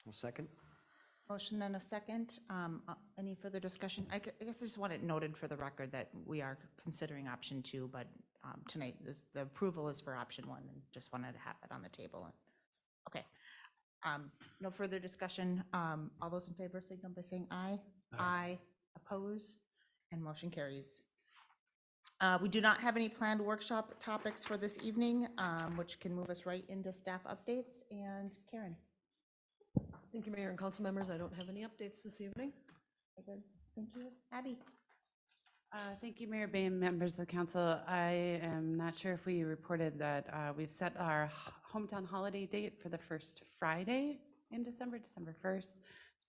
Well, second. Motion and a second. Any further discussion? I guess I just want it noted for the record that we are considering option two, but tonight the approval is for option one, and just wanted to have that on the table. Okay. No further discussion. All those in favor signal by saying aye. Aye. Oppose, and motion carries. We do not have any planned workshop topics for this evening, which can move us right into staff updates. And Karen. Thank you, Mayor and council members. I don't have any updates this evening. Very good. Thank you. Abby. Thank you, Mayor Bain, members of the council. I am not sure if we reported that we've set our hometown holiday date for the first Friday in December, December 1st.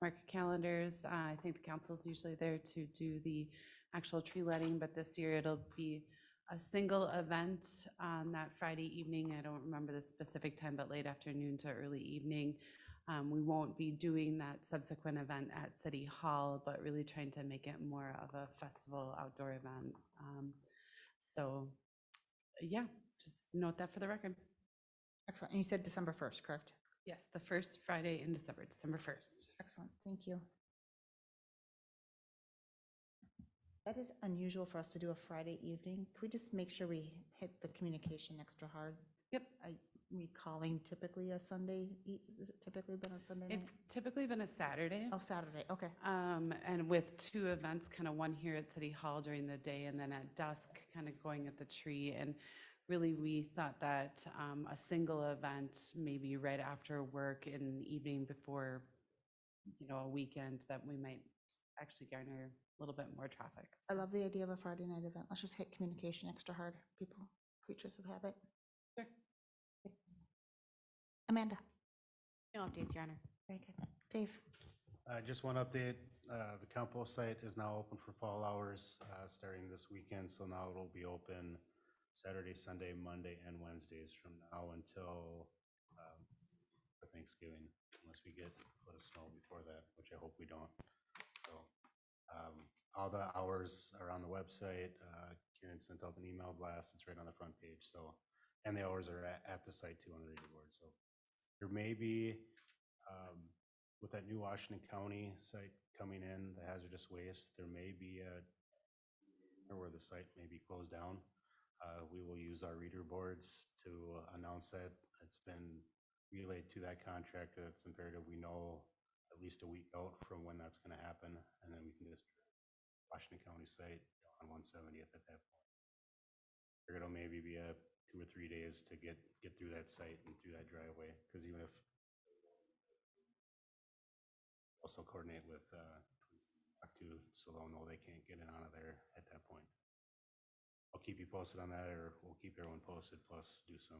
Mark your calendars. I think the council's usually there to do the actual tree lighting, but this year it'll be a single event on that Friday evening. I don't remember the specific time, but late afternoon to early evening. We won't be doing that subsequent event at City Hall, but really trying to make it more of a festival outdoor event. So yeah, just note that for the record. Excellent. And you said December 1st, correct? Yes, the first Friday in December, December 1st. Excellent. Thank you. That is unusual for us to do a Friday evening. Can we just make sure we hit the communication extra hard? Yep. I recalling typically a Sunday, is it typically been a Sunday night? It's typically been a Saturday. Oh, Saturday, okay. And with two events, kind of one here at City Hall during the day and then at dusk, kind of going at the tree. And really, we thought that a single event, maybe right after work in the evening before, you know, a weekend, that we might actually garner a little bit more traffic. I love the idea of a Friday night event. Let's just hit communication extra hard. People, creatures of habit. Sure. Amanda. No updates, Your Honor. Very good. Dave. Just one update, the compost site is now open for fall hours, starting this weekend, so now it'll be open Saturday, Sunday, Monday, and Wednesdays from now until for Thanksgiving, unless we get a foot of snow before that, which I hope we don't. So all the hours are on the website. Karen sent out an email blast. It's right on the front page. So, and the hours are at the site too on the reader board. So there may be, with that new Washington County site coming in, the hazardous waste, there may be where the site may be closed down. We will use our reader boards to announce that. It's been relayed to that contractor. It's imperative we know at least a week out from when that's going to happen, and then we can just Washington County site on 170th at that point. It'll maybe be 2 or 3 days to get through that site and through that driveway, because even if also coordinate with so they'll know they can't get in out of there at that point. I'll keep you posted on that, or we'll keep everyone posted, plus do some.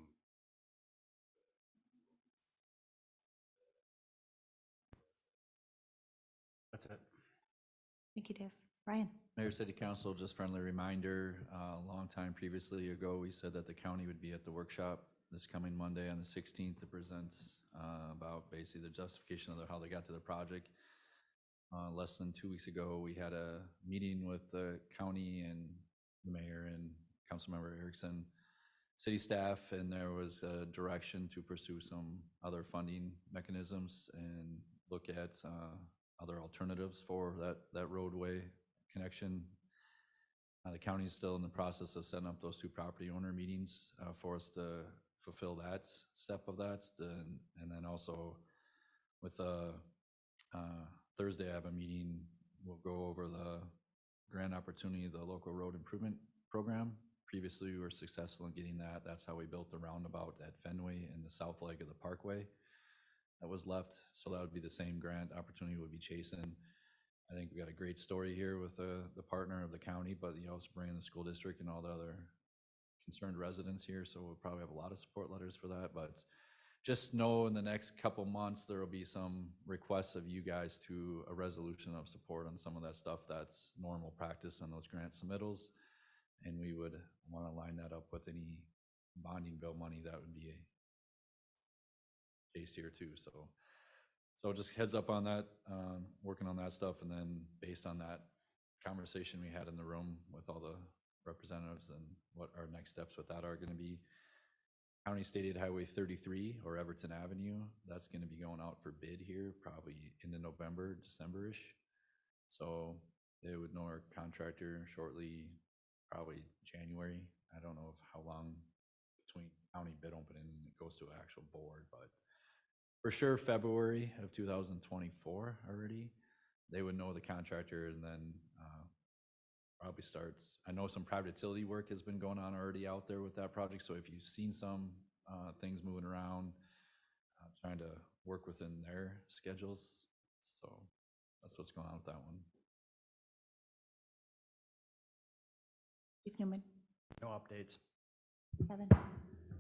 That's it. Thank you, Dave. Brian? Mayor, City Council, just friendly reminder, a long time previously ago, we said that the county would be at the workshop this coming Monday on the 16th to present about basically the justification of how they got to the project. Less than 2 weeks ago, we had a meeting with the county and the mayor and Councilmember Erickson, city staff, and there was a direction to pursue some other funding mechanisms and look at other alternatives for that roadway connection. The county is still in the process of setting up those two property owner meetings for us to fulfill that step of that. And then also with Thursday, I have a meeting. We'll go over the grant opportunity, the local road improvement program. Previously, we were successful in getting that. That's how we built the roundabout at Fenway in the south leg of the parkway that was left. So that would be the same grant opportunity we'll be chasing. I think we got a great story here with the partner of the county, but you also bring in the school district and all the other concerned residents here. So we'll probably have a lot of support letters for that. But just know in the next couple months, there will be some requests of you guys to a resolution of support on some of that stuff that's normal practice on those grant submittals. And we would want to line that up with any bonding bill money that would be a case here too. So just heads up on that, working on that stuff. And then based on that conversation we had in the room with all the representatives and what our next steps with that are going to be, County State Aid Highway 33 or Everton Avenue, that's going to be going out for bid here probably into November, December-ish. So they would know our contractor shortly, probably January. I don't know how long between county bid opening and it goes to an actual board, but for sure February of 2024 already, they would know the contractor, and then probably starts. I know some private utility work has been going on already out there with that project. So if you've seen some things moving around, trying to work within their schedules. So that's what's going on with that one. Chief Newman? No updates. Kevin?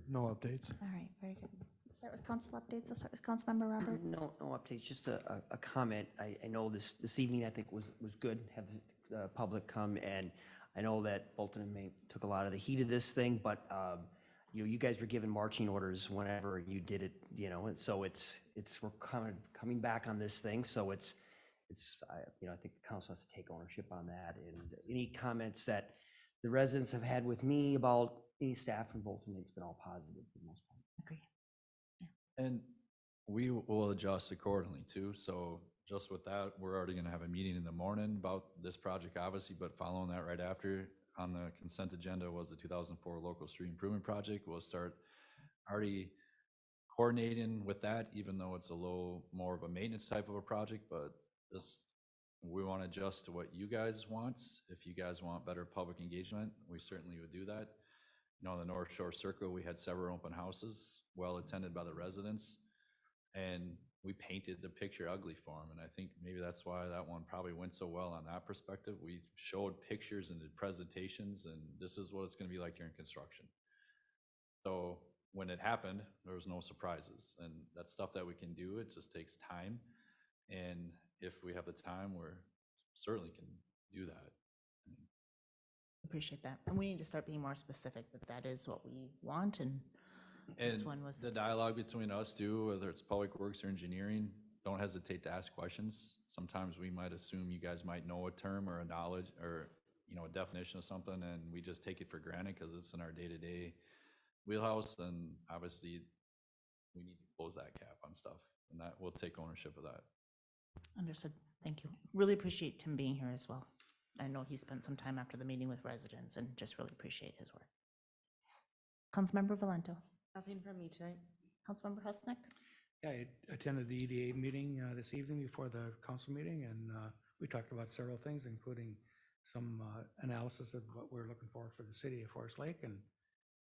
No updates. All right, very good. Let's start with council updates. We'll start with Councilmember Roberts. No updates, just a comment. I know this evening, I think was good, have the public come, and I know that Bolton and May took a lot of the heat of this thing, but you guys were given marching orders whenever you did it, and so we're coming back on this thing, so I think the council has to take ownership on that, and any comments that the residents have had with me about any staff from Bolton, it's been all positive for the most part. Agree. And we will adjust accordingly too. So just with that, we're already going to have a meeting in the morning about this project, obviously, but following that right after on the consent agenda was the 2004 local street improvement project. We'll start already coordinating with that, even though it's a little more of a maintenance type of a project, but we want to adjust to what you guys want. If you guys want better public engagement, we certainly would do that. The North Shore Circle, we had several open houses, well attended by the residents, and we painted the picture ugly for them. And I think maybe that's why that one probably went so well on that perspective. We showed pictures and did presentations, and this is what it's going to be like during construction. So when it happened, there was no surprises, and that's stuff that we can do. It just takes time. And if we have the time, we're certainly can do that. Appreciate that. And we need to start being more specific that is what we want, and this one was. The dialogue between us too, whether it's public works or engineering, don't hesitate to ask questions. Sometimes we might assume you guys might know a term or a knowledge or a definition of something, and we just take it for granted because it's in our day-to-day wheelhouse. And obviously we need to close that gap on stuff, and that we'll take ownership of that. Understood. Thank you. Really appreciate Tim being here as well. I know he spent some time after the meeting with residents, and just really appreciate his work. Councilmember Valento. Nothing from me tonight. Councilmember Husnick. Yeah, I attended the EDA meeting this evening before the council meeting, and we talked about several things, including some analysis of what we're looking for the city of Forest Lake, and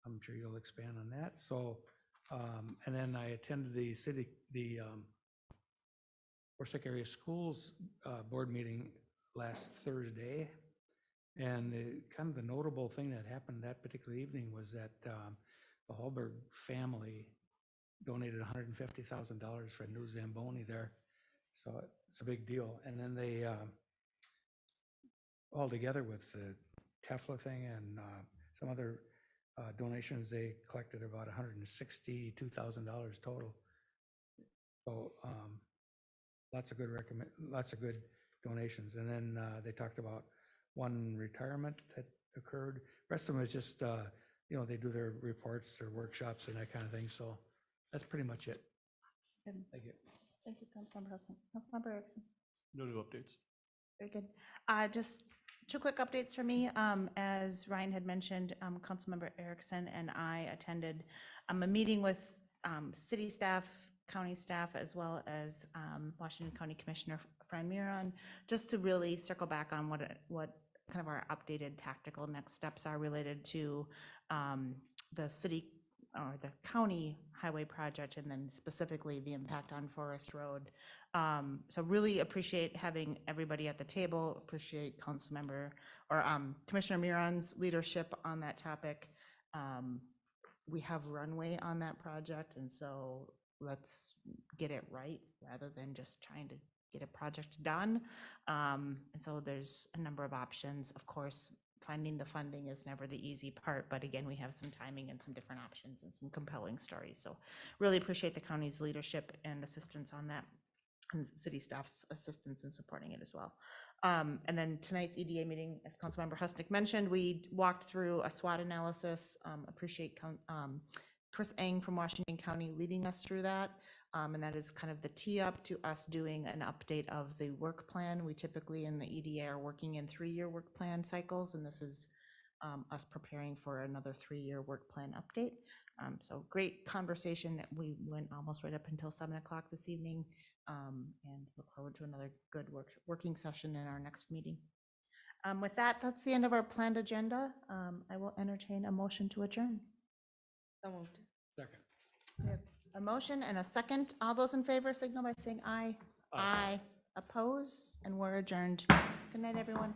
I'm sure you'll expand on that. So, and then I attended the Forest Lake Area Schools board meeting last Thursday, And kind of the notable thing that happened that particular evening was that the Holberg family donated $150,000 for a new Zamboni there. So it's a big deal. And then they, all together with the Tefla thing and some other donations, they collected about $162,000 total. So lots of good donations. And then they talked about one retirement that occurred. Rest of them is just, they do their reports, their workshops and that kind of thing. So that's pretty much it. Good. Thank you. Thank you, Councilmember Huston. Councilmember Erickson. No new updates. Very good. Just two quick updates for me. As Ryan had mentioned, Councilmember Erickson and I attended a meeting with city staff, county staff, as well as Washington County Commissioner Fran Miron, just to really circle back on what kind of our updated tactical next steps are related to the city or the county highway project, and then specifically the impact on Forest Road. So really appreciate having everybody at the table, appreciate Councilmember or Commissioner Miron's leadership on that topic. We have runway on that project, and so let's get it right rather than just trying to get a project done. And so there's a number of options. Of course, finding the funding is never the easy part, but again, we have some timing and some different options and some compelling stories. So really appreciate the county's leadership and assistance on that, and city staff's assistance in supporting it as well. And then tonight's EDA meeting, as Councilmember Husnick mentioned, we walked through a SWOT analysis. Appreciate Chris Eng from Washington County leading us through that. And that is kind of the tee up to us doing an update of the work plan. We typically in the EDA are working in 3-year work plan cycles, and this is us preparing for another 3-year work plan update. So great conversation. We went almost right up until 7 o'clock this evening, and look forward to another good working session in our next meeting. With that, that's the end of our planned agenda. I will entertain a motion to adjourn. So moved. Second. We have a motion and a second. All those in favor signal by saying aye. Aye. Oppose, and we're adjourned. Good night, everyone.